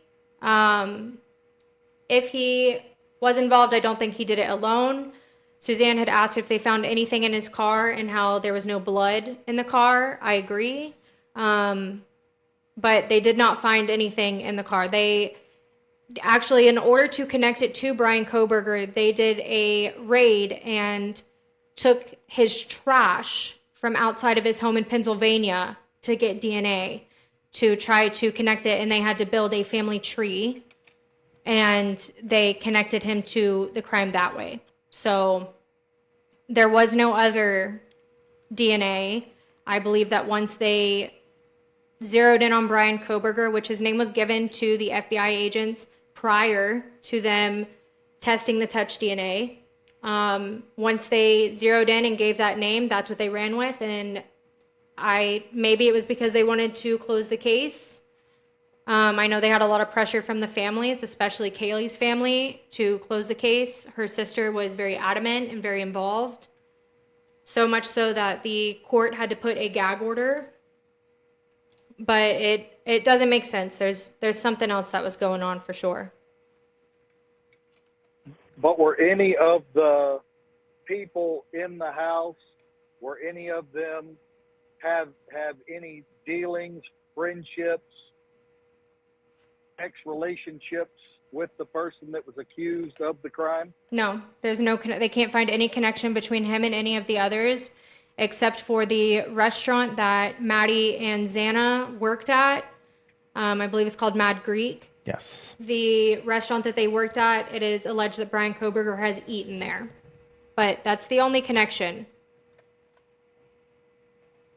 If he was involved, I don't think he did it alone. Suzanne had asked if they found anything in his car and how there was no blood in the car. I agree. But they did not find anything in the car. They actually, in order to connect it to Brian Koberger, they did a raid and took his trash from outside of his home in Pennsylvania to get DNA to try to connect it. And they had to build a family tree, and they connected him to the crime that way. So there was no other DNA. I believe that once they zeroed in on Brian Koberger, which his name was given to the FBI agents prior to them testing the touch DNA. Once they zeroed in and gave that name, that's what they ran with. And maybe it was because they wanted to close the case. I know they had a lot of pressure from the families, especially Kaylee's family, to close the case. Her sister was very adamant and very involved. So much so that the court had to put a gag order. But it doesn't make sense. There's something else that was going on for sure. But were any of the people in the house, were any of them have any dealings, friendships, ex-relationships with the person that was accused of the crime? No, there's no, they can't find any connection between him and any of the others, except for the restaurant that Maddie and Xana worked at. I believe it's called Mad Greek. Yes. The restaurant that they worked at, it is alleged that Brian Koberger has eaten there. But that's the only connection.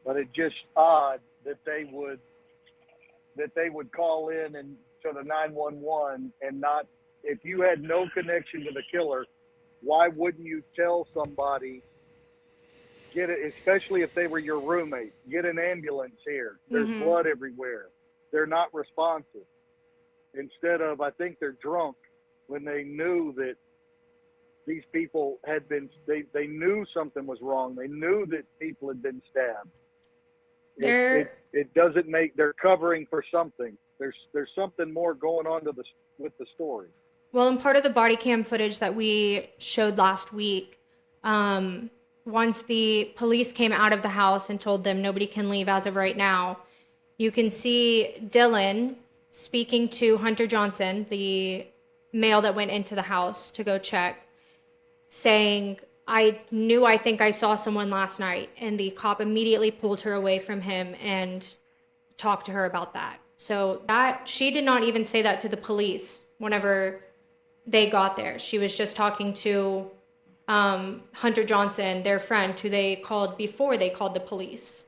But it's just odd that they would call in and to the 911 and not, if you had no connection to the killer, why wouldn't you tell somebody, get it, especially if they were your roommate, get an ambulance here. There's blood everywhere. They're not responsive. Instead of, I think they're drunk when they knew that these people had been, they knew something was wrong. They knew that people had been stabbed. It doesn't make, they're covering for something. There's something more going on with the story. Well, in part of the body cam footage that we showed last week, once the police came out of the house and told them nobody can leave as of right now, you can see Dylan speaking to Hunter Johnson, the male that went into the house to go check, saying, I think I saw someone last night. And the cop immediately pulled her away from him and talked to her about that. So that, she did not even say that to the police whenever they got there. She was just talking to Hunter Johnson, their friend, who they called before they called the police.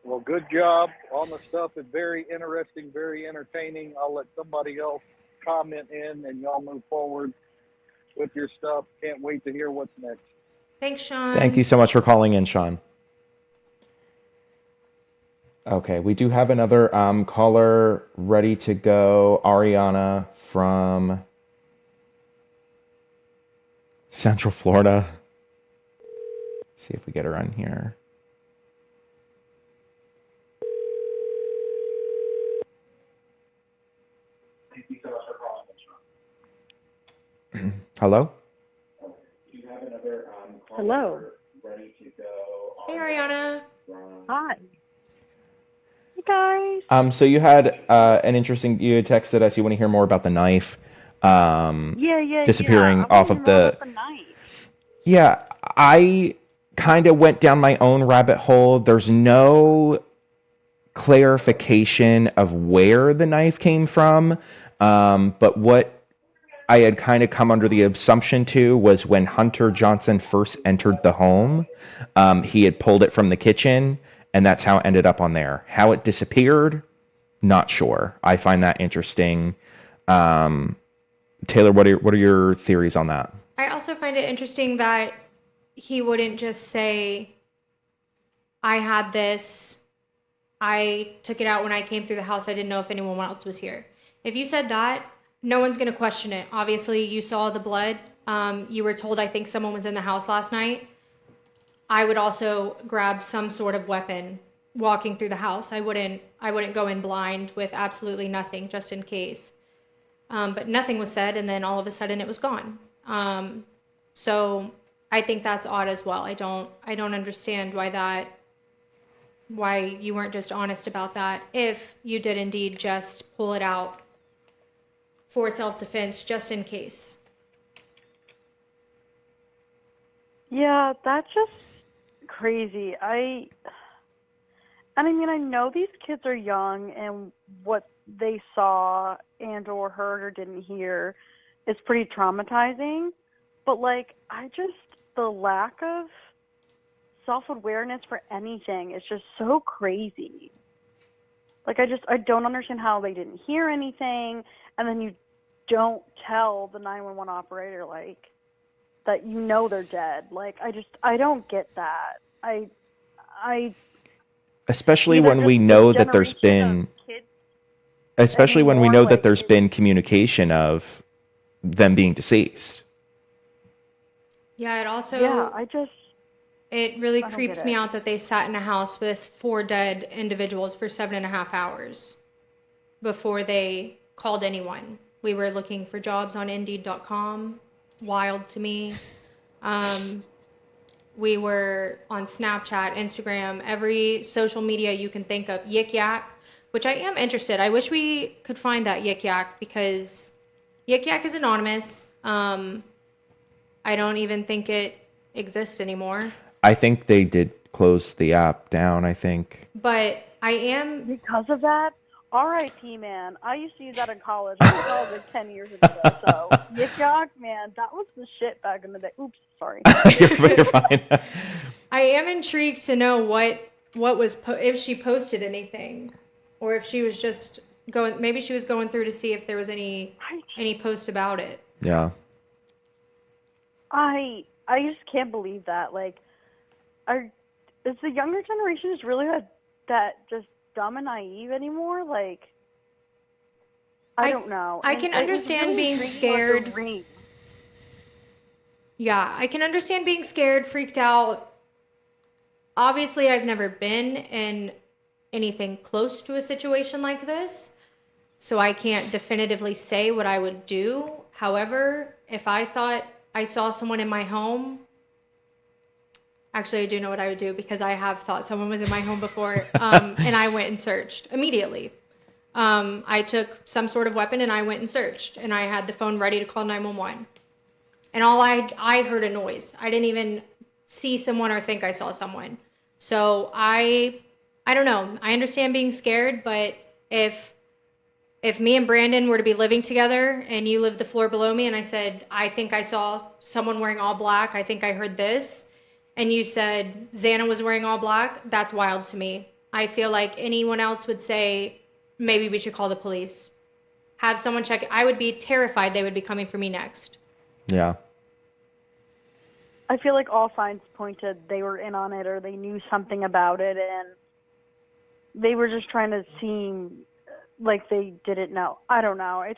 Well, good job on the stuff. It's very interesting, very entertaining. I'll let somebody else comment in and y'all move forward with your stuff. Can't wait to hear what's next. Thanks, Sean. Thank you so much for calling in, Sean. Okay, we do have another caller ready to go. Ariana from Central Florida. See if we get her on here. Hello? Hello. Hey, Ariana. Hi. Hey, guys. So you had you had texted us. You want to hear more about the knife disappearing off of the knife. Yeah, I kind of went down my own rabbit hole. There's no clarification of where the knife came from, but what I had kind of come under the assumption to was when Hunter Johnson first entered the home, he had pulled it from the kitchen, and that's how it ended up on there. How it disappeared, not sure. I find that interesting. Taylor, what are your theories on that? I also find it interesting that he wouldn't just say, I had this, I took it out when I came through the house, I didn't know if anyone else was here. If you said that, no one's going to question it. Obviously, you saw the blood. You were told, I think someone was in the house last night. I would also grab some sort of weapon walking through the house. I wouldn't go in blind with absolutely nothing, just in case. But nothing was said, and then all of a sudden it was gone. So I think that's odd as well. I don't understand why you weren't just honest about that, if you did indeed just pull it out for self-defense, just in case. Yeah, that's just crazy. I mean, I know these kids are young, and what they saw and or heard or didn't hear is pretty traumatizing. But like, I the lack of self-awareness for anything is just so crazy. Like, I don't understand how they didn't hear anything, and then you don't tell the 911 operator, like, that you know they're dead. Like, I don't get that. Especially Either when just we the know that there's generation of been, kids especially when we anymore, know that like, there's been communication of them being deceased. Yeah, it also it really I don't creeps get me it. out that they sat in a house with 4 dead individuals for 7.5 hours before they called anyone. We were looking for jobs on Indeed.com. Wild to me. We were on Snapchat, Instagram, every social media you can think of. Yik Yak, which I am interested. I wish we could find that Yik Yak because Yik Yak is anonymous. I don't even think it exists anymore. I think they did close the app down, I think. But I am... Because of that, R.I.P. man. I used to use that in college. I was in college like 10 years ago. So, Yik Yak, man, that was the shit back in the day. Oops, sorry. You're fine. I am intrigued to know what was if she posted anything, or if she was just going. Maybe she was going through to see if there was any post about it. Yeah. I just can't believe that. Like, is the younger generation just really that just dumb and naive anymore? Like, I don't know. I And can it was understand really being intriguing about the scared. ring. Yeah, I can understand being scared, freaked out. Obviously, I've never been in anything close to a situation like this, so I can't definitively say what I would do. However, if I thought I saw someone in my home, actually, I do know what I would do because I have thought someone was in my home before, and I went and searched immediately. I took some sort of weapon and I went and searched, and I had the phone ready to call 911. And I heard a noise. I didn't even see someone or think I saw someone. So I don't know. I understand being scared, but if me and Brandon were to be living together and you lived the floor below me and I said, I think I saw someone wearing all black, I think I heard this, and you said Xana was wearing all black, that's wild to me. I feel like anyone else would say, maybe we should call the police. Have someone check it. I would be terrified they would be coming for me next. Yeah. I feel like all signs pointed they were in on it or they knew something about it, and they were just trying to seem like they didn't know. I don't know. I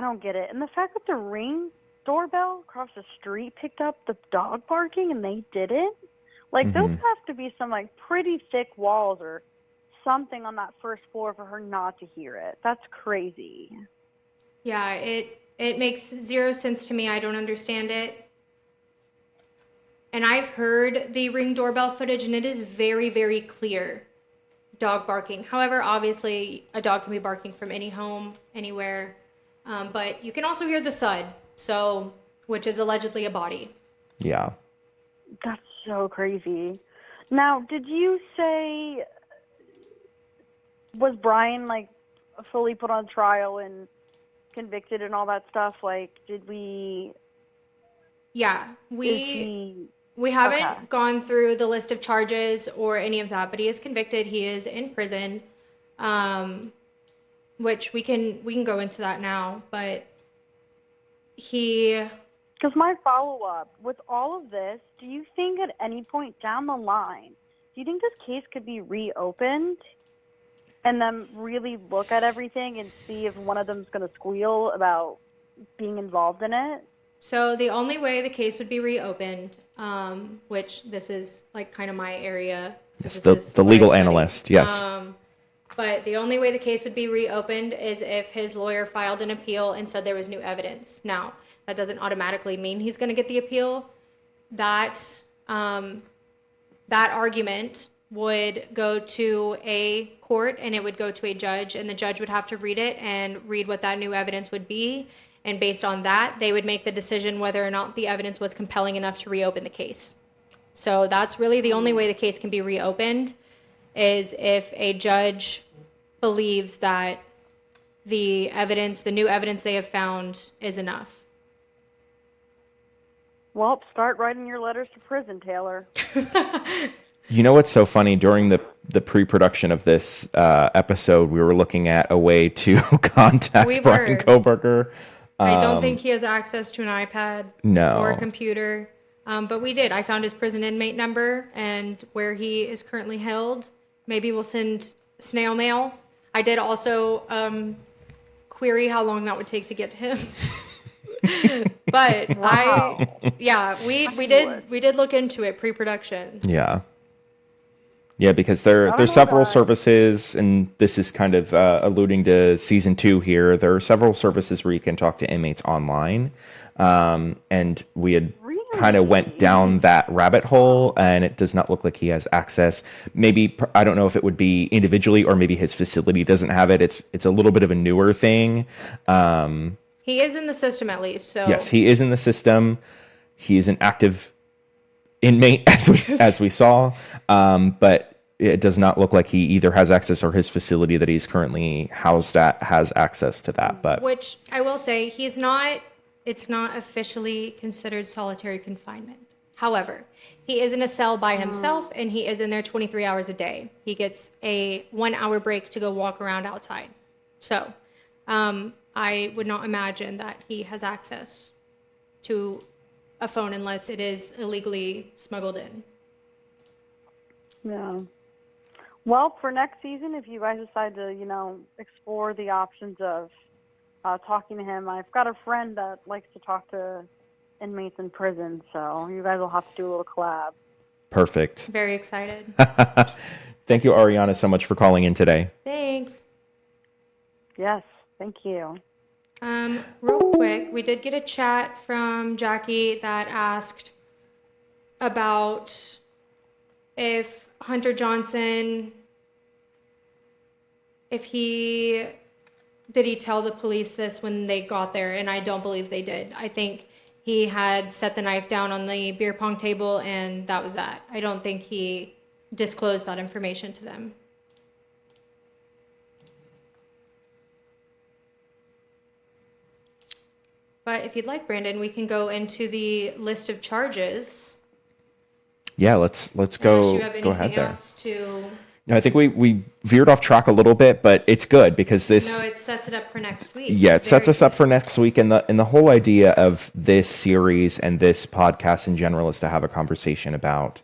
don't get it. And the fact that the Ring doorbell across the street picked up the dog barking and they didn't, like, those have to be some like pretty thick walls or something on that first floor for her not to hear it. That's crazy. Yeah, it makes zero sense to me. I don't understand it. And I've heard the Ring doorbell footage, and it is very, very clear dog barking. However, obviously, a dog can be barking from any home, anywhere. But you can also hear the thud, which is allegedly a body. Yeah. That's so crazy. Now, did you say, was Brian, like, fully put on trial and convicted and all that stuff? Like, did we... Yeah, we haven't gone through the list of charges or any of that, but he is convicted. He is in prison, which we can go into that now. But because my follow-up with all of this, do you think at any point down the line, do you think this case could be reopened and then really look at everything and see if one of them's going to squeal about being involved in it? So the only way the case would be reopened, which this is like kind of my area. Yes, the legal analyst, yes. But the only way the case would be reopened is if his lawyer filed an appeal and said there was new evidence. Now, that doesn't automatically mean he's going to get the appeal. That argument would go to a court and it would go to a judge, and the judge would have to read it and read what that new evidence would be. And based on that, they would make the decision whether or not the evidence was compelling enough to reopen the case. So that's really the only way the case can be reopened, is if a judge believes that the new evidence they have found is enough. Well, start writing your letters to prison, Taylor. You know what's so funny? During the pre-production of this episode, we were looking at a way to contact Brian Koberger. I don't think he has access to an iPad or a computer, but we did. I found his prison inmate number and where he is currently held. Maybe we'll send snail mail. I did also query how long that would take to get to him. But we did look into it pre-production. Yeah, because there's several services, and this is kind of alluding to season 2 here. There are several services where you can talk to inmates online, and we had kind of went down that rabbit hole, and it does not look like he has access. Maybe, I don't know if it would be individually or maybe his facility doesn't have it. It's a little bit of a newer thing. He is in the system at least. So yes, he is in the system. He is an active inmate, as we saw, but it does not look like he either has access or his facility that he's currently housed at has access to that. But which I will say, it's not officially considered solitary confinement. However, he is in a cell by himself, and he is in there 23 hours a day. He gets a 1-hour break to go walk around outside. So I would not imagine that he has access to a phone unless it is illegally smuggled in. Yeah. Well, for next season, if you guys decide to, explore the options of talking to him, I've got a friend that likes to talk to inmates in prison, so you guys will have to do a little collab. Perfect. Very excited. Thank you, Ariana, so much for calling in today. Thanks. Yes, thank you. Real quick, we did get a chat from Jackie that asked about if Hunter Johnson, did he tell the police this when they got there? And I don't believe they did. I think he had set the knife down on the beer pong table and that was that. I don't think he disclosed that information to them. But if you'd like, Brandon, we can go into the list of charges. Yeah, let's go. You have anything go ahead there. Else to... No, I think we veered off track a little bit, but it's good because this. No, it sets it up for next week. Yeah, it sets us up for next week, and the whole idea of this series and this podcast in general is to have a conversation about,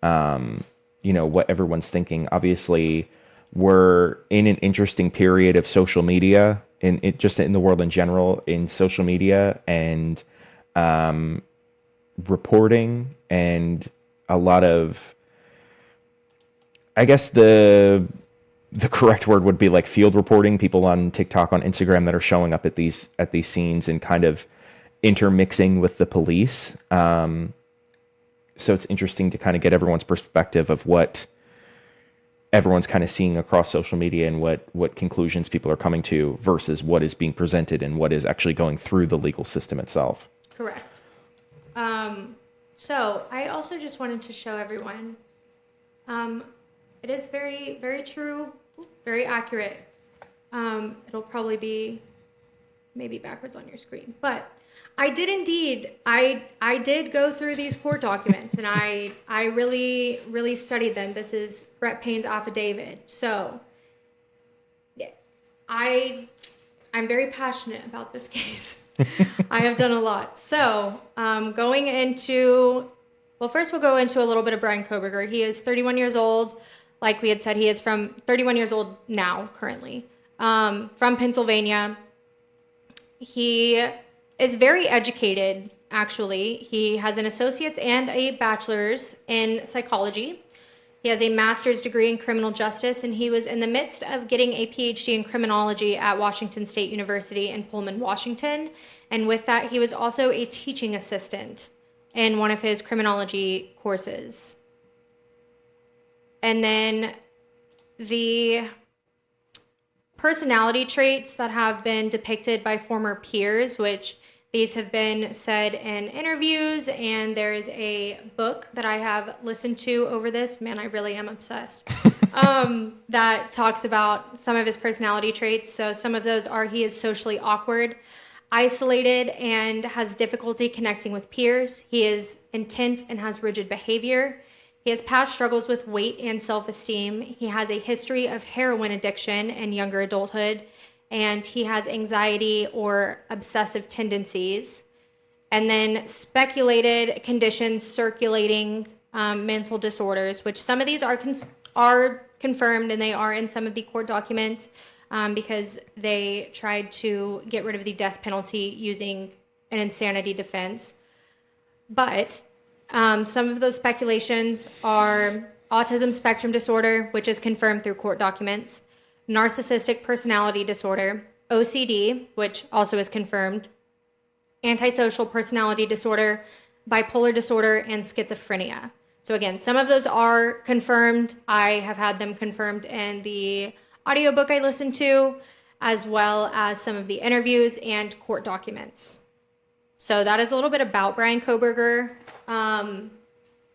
what everyone's thinking. Obviously, we're in an interesting period of social media, just in the world in general, in social media and reporting, and a lot of, I guess the correct word would be like field reporting, people on TikTok, on Instagram that are showing up at these scenes and kind of intermixing with the police. So it's interesting to kind of get everyone's perspective of what everyone's kind of seeing across social media and what conclusions people are coming to versus what is being presented and what is actually going through the legal system itself. Correct. So I also just wanted to show everyone, it is very, very true, very accurate. It'll probably be maybe backwards on your screen, but I did indeed, I did go through these court documents and I really, really studied them. This is Brett Payne's affidavit. So I'm very passionate about this case. I have done a lot. So going into, well, first we'll go into a little bit of Brian Koberger. He is 31 years old. Like we had said, he is 31 years old now, currently, from Pennsylvania. He is very educated, actually. He has an associate's and a bachelor's in psychology. He has a master's degree in criminal justice, and he was in the midst of getting a PhD in criminology at Washington State University in Pullman, Washington. And with that, he was also a teaching assistant in one of his criminology courses. And then the personality traits that have been depicted by former peers, which these have been said in interviews, and there is a book that I have listened to over this. Man, I really am obsessed. That talks about some of his personality traits. So some of those are: he is socially awkward. isolated and has difficulty connecting with peers. He is intense and has rigid behavior. He has past struggles with weight and self-esteem. He has a history of heroin addiction in younger adulthood, and he has anxiety or obsessive tendencies. And then speculated conditions circulating mental disorders, which some of these are confirmed, and they are in some of the court documents because they tried to get rid of the death penalty using an insanity defense. But some of those speculations are autism spectrum disorder, which is confirmed through court documents, narcissistic personality disorder, OCD, which also is confirmed, antisocial personality disorder, bipolar disorder, and schizophrenia. So again, some of those are confirmed. I have had them confirmed in the audiobook I listened to, as well as some of the interviews and court documents. So that is a little bit about Bryan Kohberger.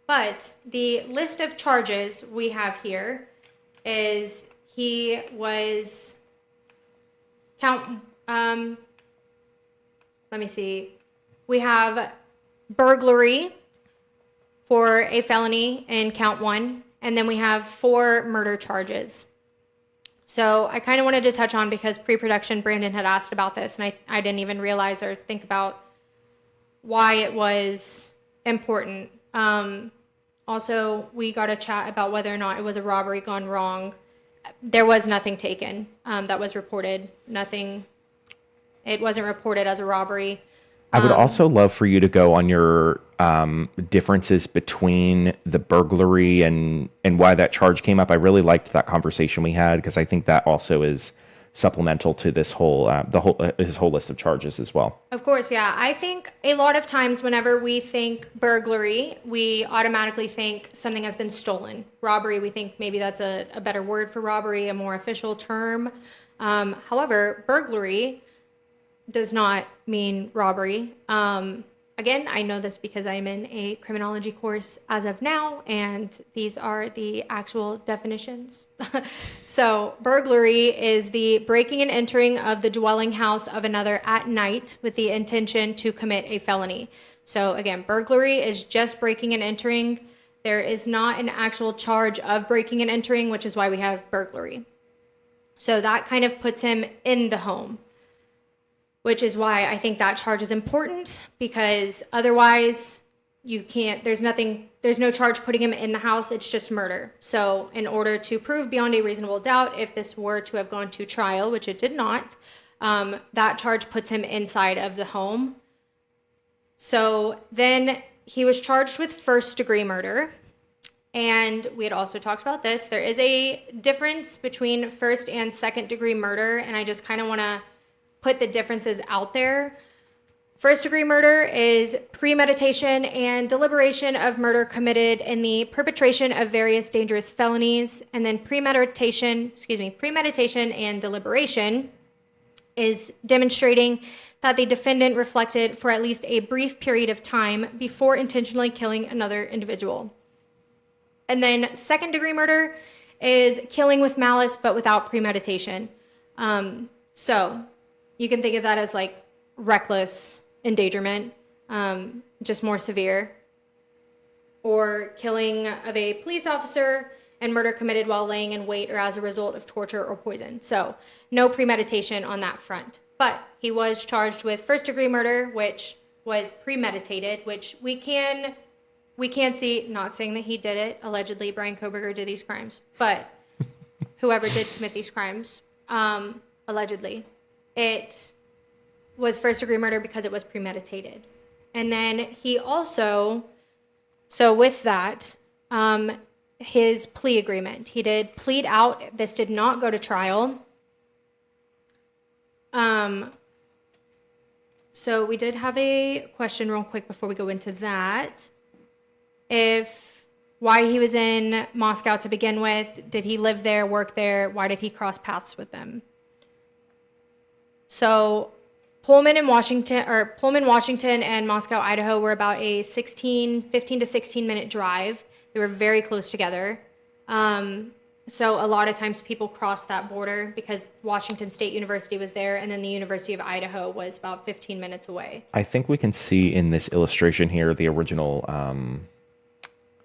But the list of charges we have here is he was let me see. We have burglary for a felony in count 1, and then we have 4 murder charges. So I kind of wanted to touch on, because pre-production Brandon had asked about this, and I didn't even realize or think about why it was important. Also, we got a chat about whether or not it was a robbery gone wrong. There was nothing taken that was reported. Nothing. It wasn't reported as a robbery. I would also love for you to go on your differences between the burglary and why that charge came up. I really liked that conversation we had, because I think that also is supplemental to this whole his whole list of charges as well. Of course, yeah. I think a lot of times whenever we think burglary, we automatically think something has been stolen. Robbery, we think maybe that's a better word for robbery, a more official term. However, burglary does not mean robbery. Again, I know this because I'm in a criminology course as of now, and these are the actual definitions. So, burglary is the breaking and entering of the dwelling house of another at night with the intention to commit a felony. So, again, burglary is just breaking and entering. There is not an actual charge of breaking and entering, which is why we have burglary. So that kind of puts him in the home, which is why I think that charge is important, because otherwise there's no charge putting him in the house. It's just murder. So in order to prove beyond a reasonable doubt, if this were to have gone to trial, which it did not, that charge puts him inside of the home. So then he was charged with first-degree murder. And we had also talked about this. There is a difference between first and second-degree murder, and I just kind of want to put the differences out there. First-degree murder is premeditation and deliberation of murder committed in the perpetration of various dangerous felonies. And then premeditation and deliberation is demonstrating that the defendant reflected for at least a brief period of time before intentionally killing another individual. And then second-degree murder is killing with malice but without premeditation. So you can think of that as like reckless endangerment, just more severe. Or killing of a police officer and murder committed while laying in wait or as a result of torture or poison. So no premeditation on that front. But he was charged with first-degree murder, which was premeditated, which we can see, not saying that he did it. Allegedly, Bryan Kohberger did these crimes. But whoever did commit these crimes, allegedly, it was first-degree murder because it was premeditated. And then he also, so with that, his plea agreement, he did plead out. This did not go to trial. So we did have a question real quick before we go into that. Why he was in Moscow to begin with. Did he live there, work there? Why did he cross paths with them? So Pullman, Washington, and Moscow, Idaho were about a 15 to 16 minute drive. They were very close together. So a lot of times people cross that border because Washington State University was there, and then the University of Idaho was about 15 minutes away. I think we can see in this illustration here the original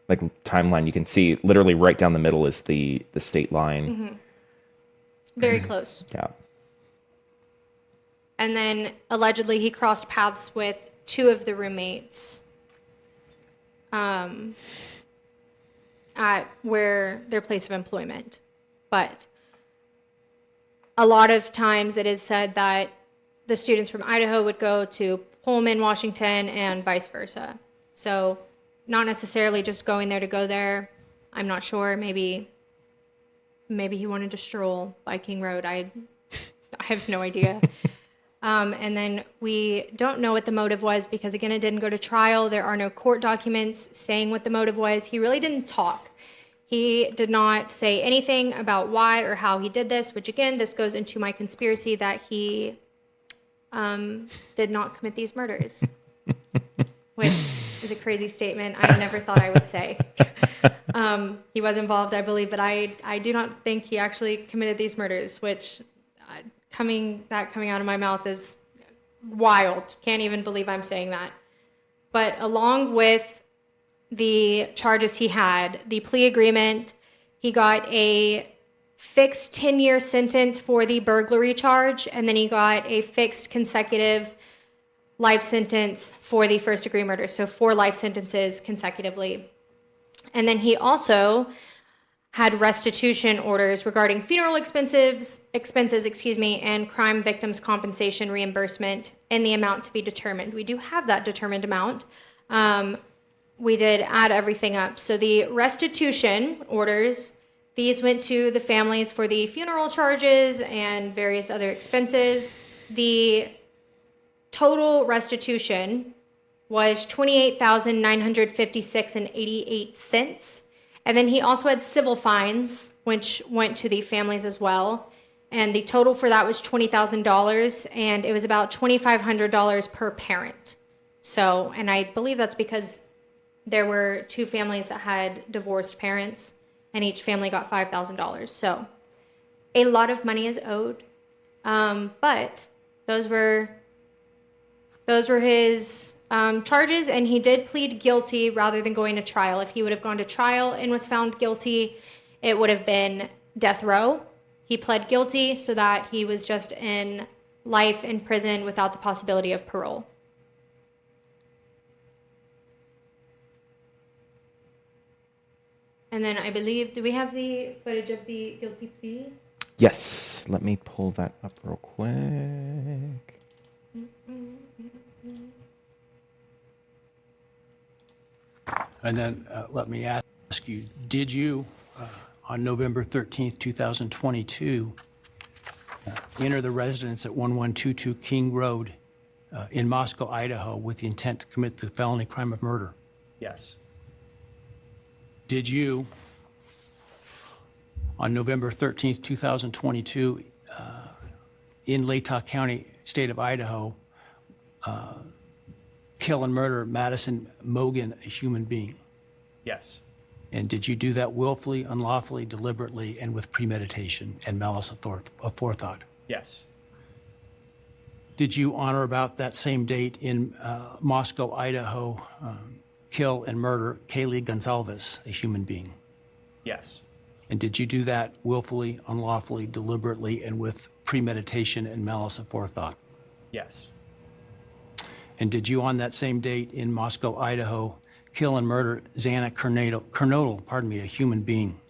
like timeline. You can see literally right down the middle is the state line. Mm-hmm. Very close. Yeah. And then allegedly he crossed paths with two of the roommates at where their place of employment. But a lot of times it is said that the students from Idaho would go to Pullman, Washington, and vice versa. So not necessarily just going there to go there. I'm not sure. Maybe he wanted to stroll by King Road. I have no idea. And then we don't know what the motive was because, again, it didn't go to trial. There are no court documents saying what the motive was. He really didn't talk. He did not say anything about why or how he did this, which, again, this goes into my conspiracy that he did not commit these murders, which is a crazy statement I never thought I would say. He was involved, I believe, but I do not think he actually committed these murders, which coming out of my mouth is wild. Can't even believe I'm saying that. But along with the charges he had, the plea agreement, he got a fixed 10-year sentence for the burglary charge, and then he got a fixed consecutive life sentence for the first-degree murder. So 4 life sentences consecutively. And then he also had restitution orders regarding funeral expenses, and crime victims' compensation reimbursement in the amount to be determined. We do have that determined amount. We did add everything up. So the restitution orders, these went to the families for the funeral charges and various other expenses. The total restitution was $28,956.88. And then he also had civil fines, which went to the families as well. And the total for that was $20,000, and it was about $2,500 per parent. So, and I believe that's because there were 2 families that had divorced parents, and each family got $5,000. So a lot of money is owed. But those were his charges, and he did plead guilty rather than going to trial. If he would have gone to trial and was found guilty, it would have been death row. He pled guilty so that he was just in life in prison without the possibility of parole. And then I believe, do we have the footage of the guilty plea? Yes. Let me pull that up real quick. And then let me ask you, did you, on November 13th, 2022, enter the residence at 1122 King Road in Moscow, Idaho, with the intent to commit the felony crime of murder? Yes. Did you, on November 13th, 2022, in Latah County, state of Idaho, kill and murder Madison Mogan, a human being? Yes. And did you do that willfully, unlawfully, deliberately, and with premeditation and malice of forethought? Yes. Did you, on or about that same date in Moscow, Idaho, kill and murder Kaylee Gonzalez, a human being? Yes. And did you do that willfully, unlawfully, deliberately, and with premeditation and malice of forethought? Yes. And did you, on that same date in Moscow, Idaho, kill and murder Xana Kernodle, a human being?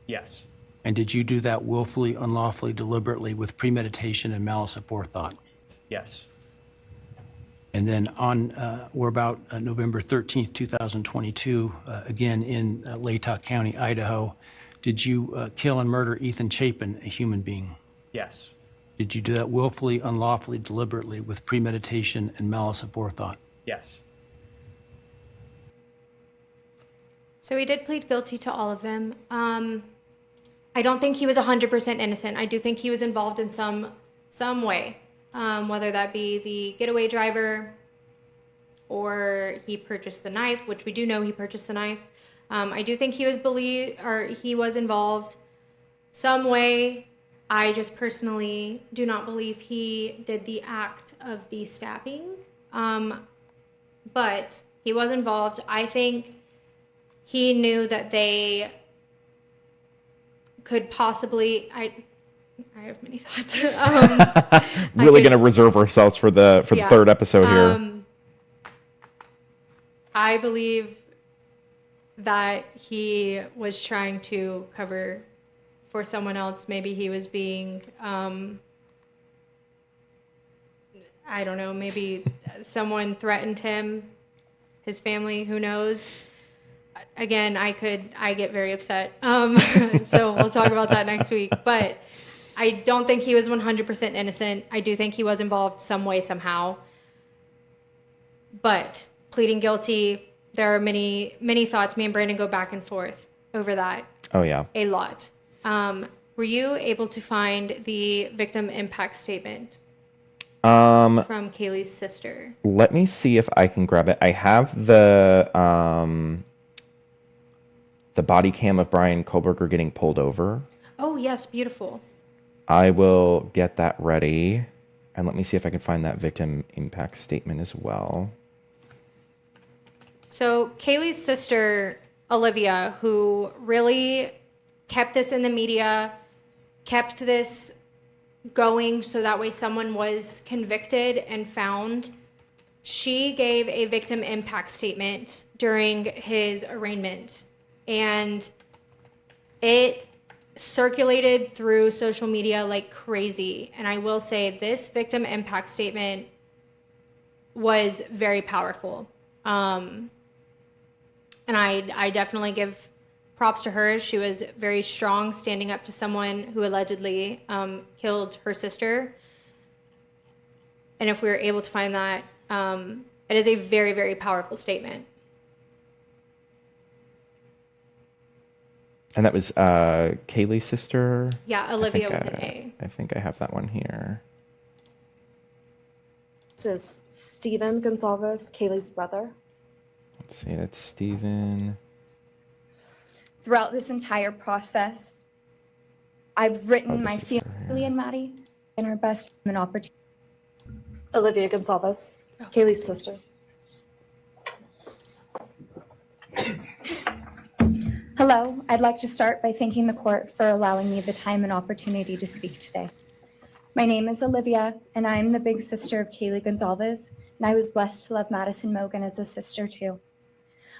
Yes. And did you do that willfully, unlawfully, deliberately, with premeditation and malice of forethought? Yes. And then on or about November 13th, 2022, again in Latah County, Idaho, did you kill and murder Ethan Chapin, a human being? Yes. Did you do that willfully, unlawfully, deliberately, with premeditation and malice of forethought? Yes. So he did plead guilty to all of them. I don't think he was 100% innocent. I do think he was involved in some way, whether that be the getaway driver or he purchased the knife, which we do know he purchased the knife. I do think he was involved. some way. I just personally do not believe he did the act of the stabbing. But he was involved. I think he knew that they could possibly, I have many thoughts. Really going to reserve ourselves for the third episode here. I believe that he was trying to cover for someone else. Maybe he was being, I don't know, maybe someone threatened him, his family, who knows. Again, I get very upset. So we'll talk about that next week. But I don't think he was 100% innocent. I do think he was involved some way, somehow. But pleading guilty, there are many, many thoughts. Me and Brandon go back and forth over that. Oh, yeah. A lot. Were you able to find the victim impact statement from Kaylee's sister? Let me see if I can grab it. I have the body cam of Brian Koberger getting pulled over. Oh, yes. Beautiful. I will get that ready. And let me see if I can find that victim impact statement as well. So Kaylee's sister, Olivia, who really kept this in the media, kept this going so that way someone was convicted and found, she gave a victim impact statement during his arraignment. And it circulated through social media like crazy. And I will say this victim impact statement was very powerful. And I definitely give props to her. She was very strong, standing up to someone who allegedly killed her sister. And if we were able to find that, it is a very, very powerful statement. And that was Kaylee's sister? Yeah, Olivia with an A. I think I have that one here. Is Steven Gonzalez Kaylee's brother? Let's see, that's Steven. Throughout this entire process, I've written my feelings, Kaylee and Maddie, and her best an opportunity. Olivia Gonzalez, Kaylee's sister. Hello, I'd like to start by thanking the court for allowing me the time and opportunity to speak today. My name is Olivia, and I am the big sister of Kaylee Gonzalez, and I was blessed to love Madison Mogan as a sister too.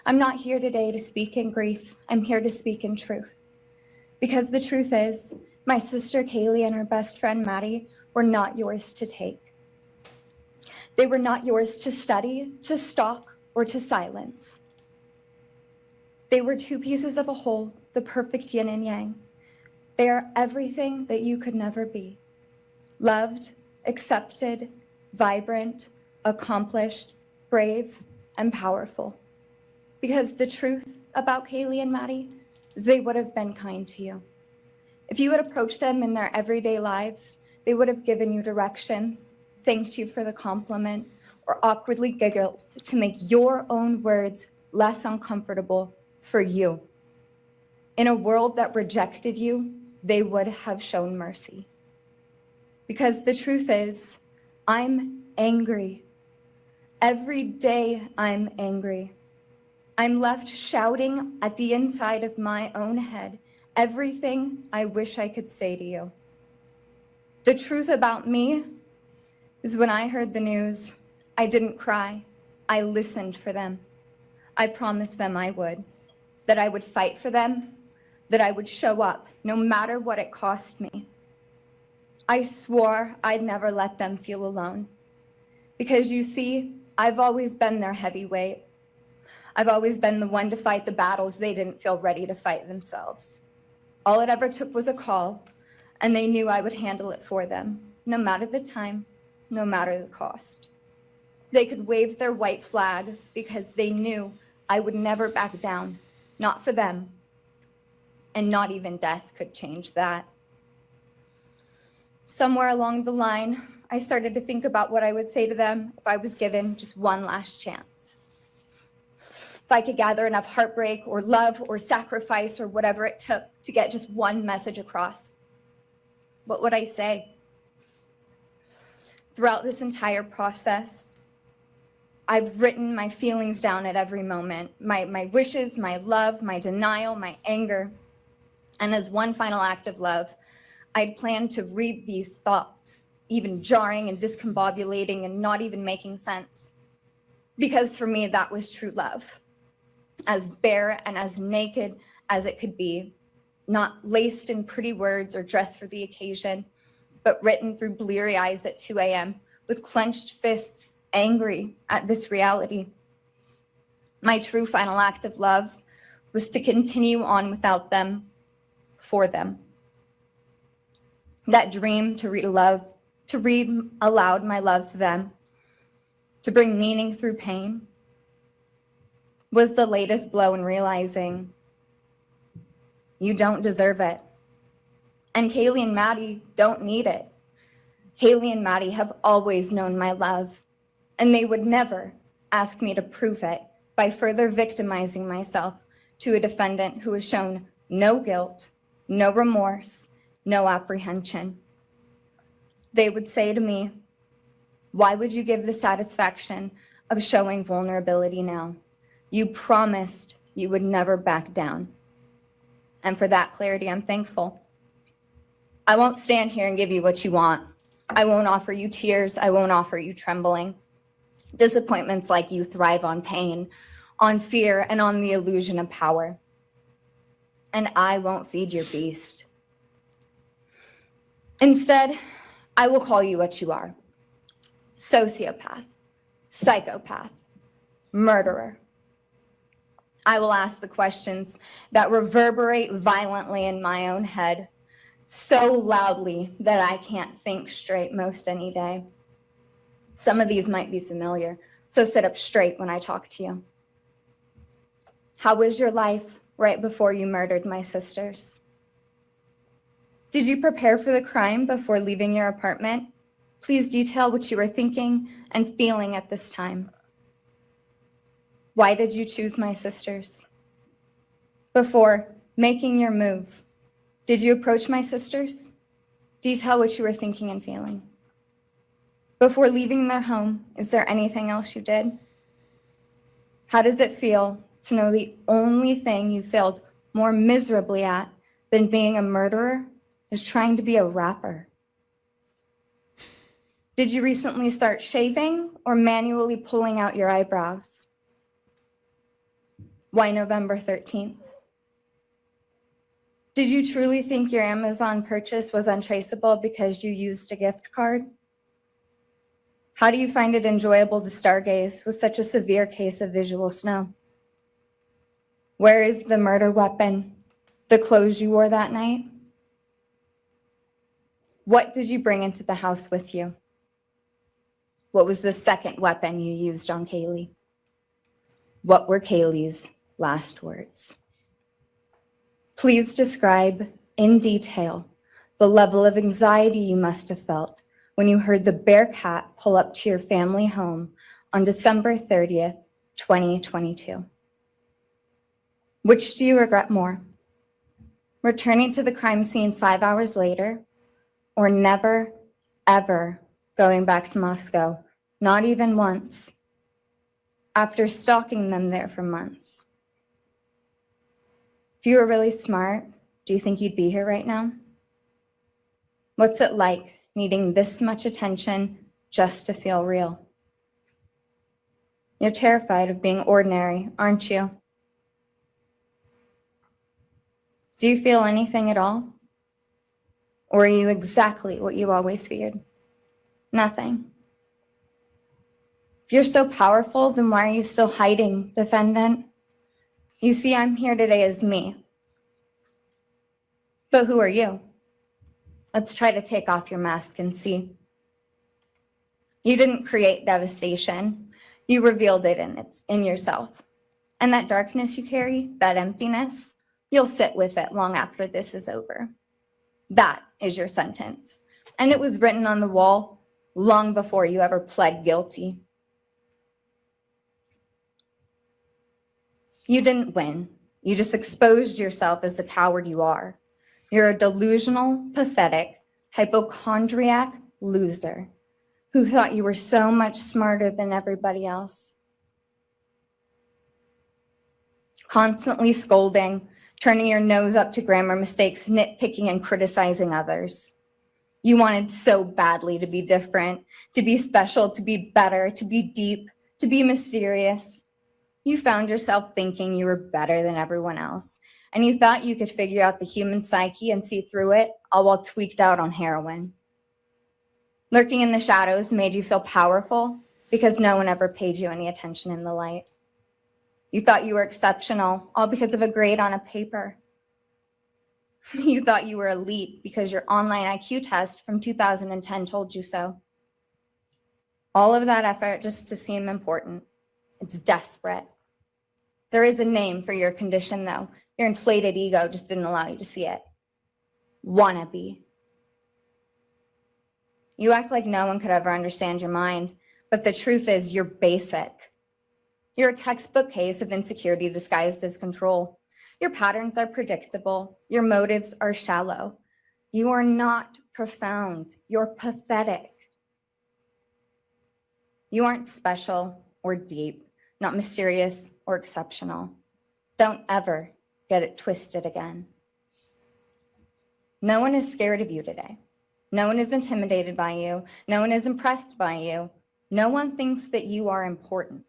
I'm not here today to speak in grief. I'm here to speak in truth. Because the truth is, my sister Kaylee and her best friend Maddie were not yours to take. They were not yours to study, to stalk, or to silence. They were two pieces of a whole, the perfect yin and yang. They are everything that you could never be. Loved, accepted, vibrant, accomplished, brave, and powerful. Because the truth about Kaylee and Maddie is they would have been kind to you. If you had approached them in their everyday lives, they would have given you directions, thanked you for the compliment, or awkwardly giggled to make your own words less uncomfortable for you. In a world that rejected you, they would have shown mercy. Because the truth is, I'm angry. Every day I'm angry. I'm left shouting at the inside of my own head everything I wish I could say to you. The truth about me is when I heard the news, I didn't cry. I listened for them. I promised them I would, that I would fight for them, that I would show up no matter what it cost me. I swore I'd never let them feel alone. Because you see, I've always been their heavyweight. I've always been the one to fight the battles they didn't feel ready to fight themselves. All it ever took was a call, and they knew I would handle it for them, no matter the time, no matter the cost. They could wave their white flag because they knew I would never back down, not for them, and not even death could change that. Somewhere along the line, I started to think about what I would say to them if I was given just one last chance. if I could gather enough heartbreak or love or sacrifice or whatever it took to get just one message across. What would I say? Throughout this entire process, I've written my feelings down at every moment, my wishes, my love, my denial, my anger. And as one final act of love, I'd planned to read these thoughts, even jarring and discombobulating and not even making sense. Because for me, that was true love. As bare and as naked as it could be, not laced in pretty words or dressed for the occasion, but written through bleary eyes at 2 a.m. with clenched fists, angry at this reality. My true final act of love was to continue on without them, for them. That dream to read aloud my love to them, to bring meaning through pain, was the latest blow in realizing you don't deserve it. And Kaylee and Maddie don't need it. Kaylee and Maddie have always known my love, and they would never ask me to prove it by further victimizing myself to a defendant who has shown no guilt, no remorse, no apprehension. They would say to me, "Why would you give the satisfaction of showing vulnerability now? You promised you would never back down." And for that clarity, I'm thankful. I won't stand here and give you what you want. I won't offer you tears. I won't offer you trembling. Disappointments like you thrive on pain, on fear, and on the illusion of power. And I won't feed your beast. Instead, I will call you what you are: sociopath, psychopath, murderer. I will ask the questions that reverberate violently in my own head, so loudly that I can't think straight most any day. Some of these might be familiar, so sit up straight when I talk to you. How was your life right before you murdered my sisters? Did you prepare for the crime before leaving your apartment? Please detail what you were thinking and feeling at this time. Why did you choose my sisters? Before making your move, did you approach my sisters? Detail what you were thinking and feeling. Before leaving their home, is there anything else you did? How does it feel to know the only thing you failed more miserably at than being a murderer is trying to be a rapper? Did you recently start shaving or manually pulling out your eyebrows? Why November 13th? Did you truly think your Amazon purchase was untraceable because you used a gift card? How do you find it enjoyable to stargaze with such a severe case of visual snow? Where is the murder weapon, the clothes you wore that night? What did you bring into the house with you? What was the second weapon you used on Kaylee? What were Kaylee's last words? Please describe in detail the level of anxiety you must have felt when you heard the Bearcat pull up to your family home on December 30th, 2022. Which do you regret more? Returning to the crime scene 5 hours later, or never, ever going back to Moscow, not even once, after stalking them there for months? If you were really smart, do you think you'd be here right now? What's it like needing this much attention just to feel real? You're terrified of being ordinary, aren't you? Do you feel anything at all? Or are you exactly what you always feared? Nothing. If you're so powerful, then why are you still hiding, defendant? You see, I'm here today as me. But who are you? Let's try to take off your mask and see. You didn't create devastation. You revealed it in yourself. And that darkness you carry, that emptiness, you'll sit with it long after this is over. That is your sentence. And it was written on the wall long before you ever pled guilty. You didn't win. You just exposed yourself as the coward you are. You're a delusional, pathetic, hypochondriac loser who thought you were so much smarter than everybody else. Constantly scolding, turning your nose up to grammar mistakes, nitpicking and criticizing others. You wanted so badly to be different, to be special, to be better, to be deep, to be mysterious. You found yourself thinking you were better than everyone else, and you thought you could figure out the human psyche and see through it, all while tweaked out on heroin. Lurking in the shadows made you feel powerful because no one ever paid you any attention in the light. You thought you were exceptional, all because of a grade on a paper. You thought you were elite because your online IQ test from 2010 told you so. All of that effort just to seem important. It's desperate. There is a name for your condition, though. Your inflated ego just didn't allow you to see it. Wannabe. You act like no one could ever understand your mind, but the truth is you're basic. You're a textbook case of insecurity disguised as control. Your patterns are predictable. Your motives are shallow. You are not profound. You're pathetic. You aren't special or deep, not mysterious or exceptional. Don't ever get it twisted again. No one is scared of you today. No one is intimidated by you. No one is impressed by you. No one thinks that you are important.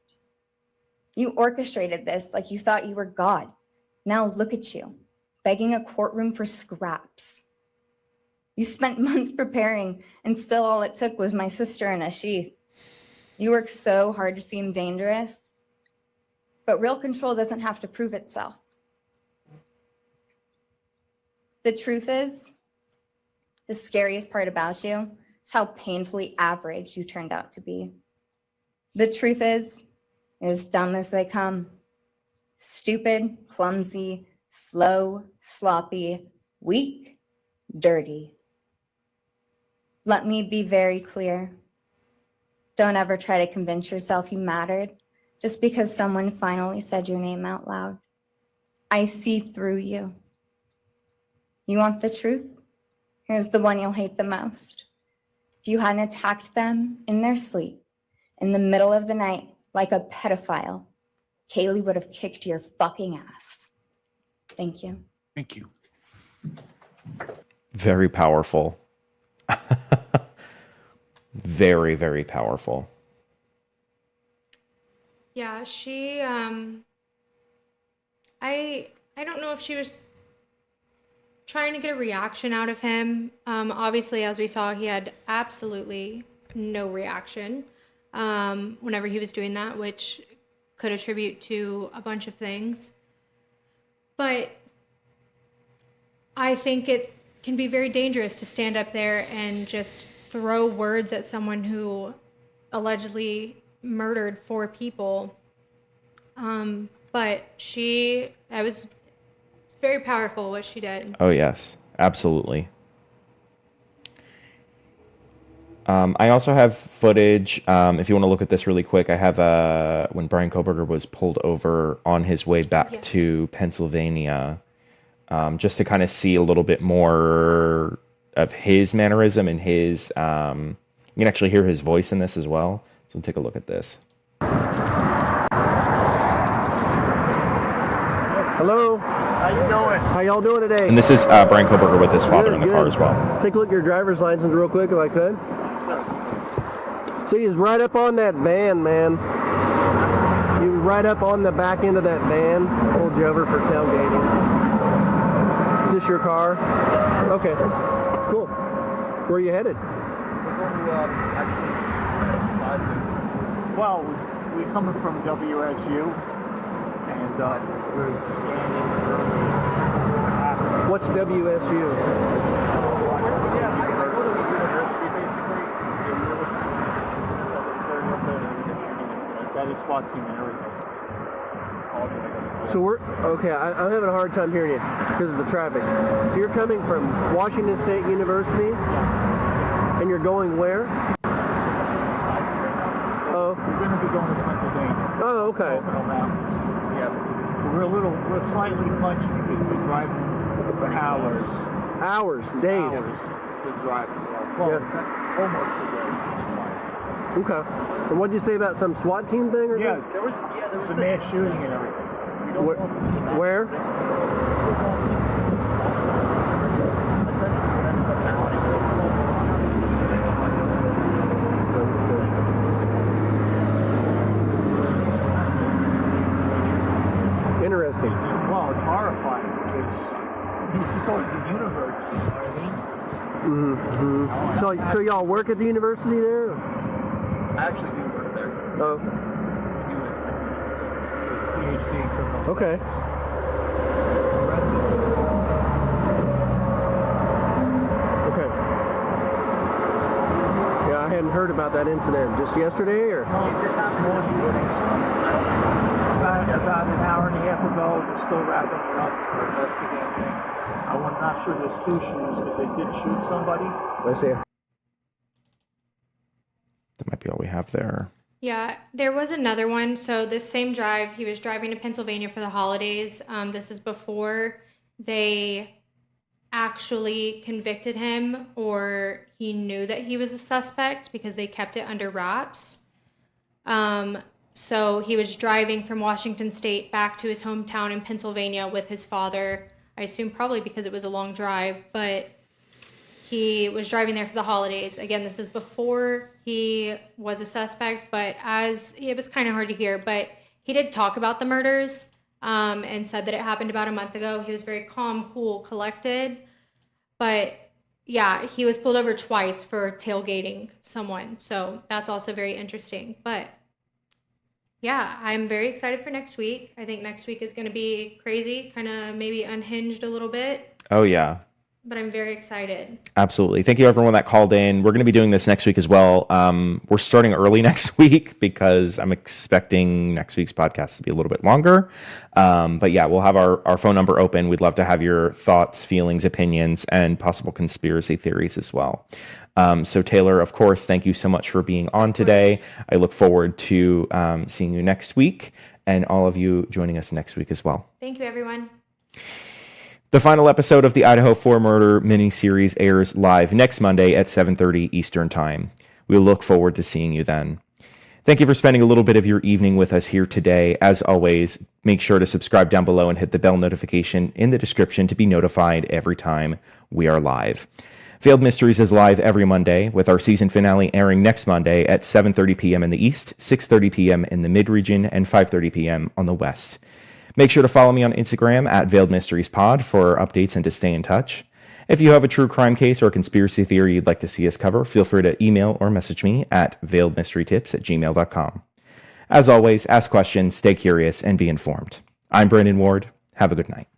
You orchestrated this like you thought you were God. Now look at you, begging a courtroom for scraps. You spent months preparing, and still all it took was my sister in a sheath. You work so hard to seem dangerous, but real control doesn't have to prove itself. The truth is, the scariest part about you is how painfully average you turned out to be. The truth is, you're as dumb as they come. Stupid, clumsy, slow, sloppy, weak, dirty. Let me be very clear. Don't ever try to convince yourself you mattered just because someone finally said your name out loud. I see through you. You want the truth? Here's the one you'll hate the most. If you hadn't attacked them in their sleep, in the middle of the night, like a pedophile, Kaylee would have kicked your fucking ass. Thank you. Thank you. Very powerful. Very, very powerful. Yeah, she I don't know if she was trying to get a reaction out of him. Obviously, as we saw, he had absolutely no reaction whenever he was doing that, which could attribute to a bunch of things. But I think it can be very dangerous to stand up there and just throw words at someone who allegedly murdered 4 people. But it's very powerful what she did. Oh, yes, absolutely. I also have footage, if you want to look at this really quick, I have when Bryan Kohberger was pulled over on his way back to Pennsylvania, just to kind of see a little bit more of his mannerism and his, you can actually hear his voice in this as well. So take a look at this. Hello. How you doing? How y'all doing today? And this is Bryan Kohberger with his father in the car as well. Take a look at your driver's license real quick if I could. See, he's right up on that van, man. He was right up on the back end of that van. Pulled you over for tailgating. Is this your car? Okay. Cool. Where are you headed? Well, we're coming from WSU, and we're scanning early. What's WSU? I go to the university, basically. And we're listening to this incident that was occurring up there. There's a shooting incident. That is SWAT team and everything. So we're, okay, I'm having a hard time hearing you because of the traffic. So you're coming from Washington State University? Yeah. And you're going where? Oh. We're going to be going to Pennsylvania. Oh, okay. Yeah. We're slightly punchy because we're driving for hours. Hours, days. Hours to drive. Well, almost a day. Okay. And what did you say about some SWAT team thing? Or Yeah, there was a mass shooting and everything. We don't know if it was a mass Where? shooting. This was essentially that's the bounty. Interesting. Well, it's horrifying because he's going to the universe, you know what I mean? Mm-hmm. So y'all work at the university there? I actually do work there. Oh. PhD in criminal Okay. Okay. Yeah, I hadn't heard about that incident. Just yesterday, or? No, this happened this morning. About an hour and a half ago. They're still wrapping it up for investigating. I'm not sure there's two shooters because they did shoot somebody. Let's see. That might be all we have there. Yeah, there was another one. So this same drive, he was driving to Pennsylvania for the holidays. This is before they actually convicted him, or he knew that he was a suspect because they kept it under wraps. So he was driving from Washington State back to his hometown in Pennsylvania with his father. I assume probably because it was a long drive, but he was driving there for the holidays. Again, this is before he was a suspect, but it was kind of hard to hear, but he did talk about the murders and said that it happened about a month ago. He was very calm, cool, collected, but yeah, he was pulled over twice for tailgating someone. So that's also very interesting, but yeah, I'm very excited for next week. I think next week is going to be crazy, kind of maybe unhinged a little bit, Oh, yeah. but I'm very excited. Absolutely. Thank you, everyone that called in. We're going to be doing this next week as well. We're starting early next week because I'm expecting next week's podcast to be a little bit longer. But yeah, we'll have our phone number open. We'd love to have your thoughts, feelings, opinions, and possible conspiracy theories as well. So Taylor, of course, thank you so much for being on today. I look forward to seeing you next week and all of you joining us next week as well. Thank you, everyone. The final episode of the Idaho 4 Murder miniseries airs live next Monday at 7:30 Eastern Time. We look forward to seeing you then. Thank you for spending a little bit of your evening with us here today. As always, make sure to subscribe down below and hit the bell notification in the description to be notified every time we are live. Veiled Mysteries is live every Monday, with our season finale airing next Monday at 7:30 p.m. in the East, 6:30 p.m. in the Mid-Region, and 5:30 p.m. on the West. Make sure to follow me on Instagram at Veiled Mysteries Pod for updates and to stay in touch. If you have a true crime case or conspiracy theory you'd like to see us cover, feel free to email or message me at veiledmysterytips@gmail.com. As always, ask questions, stay curious, and be informed. I'm Brandon Ward. Have a good night.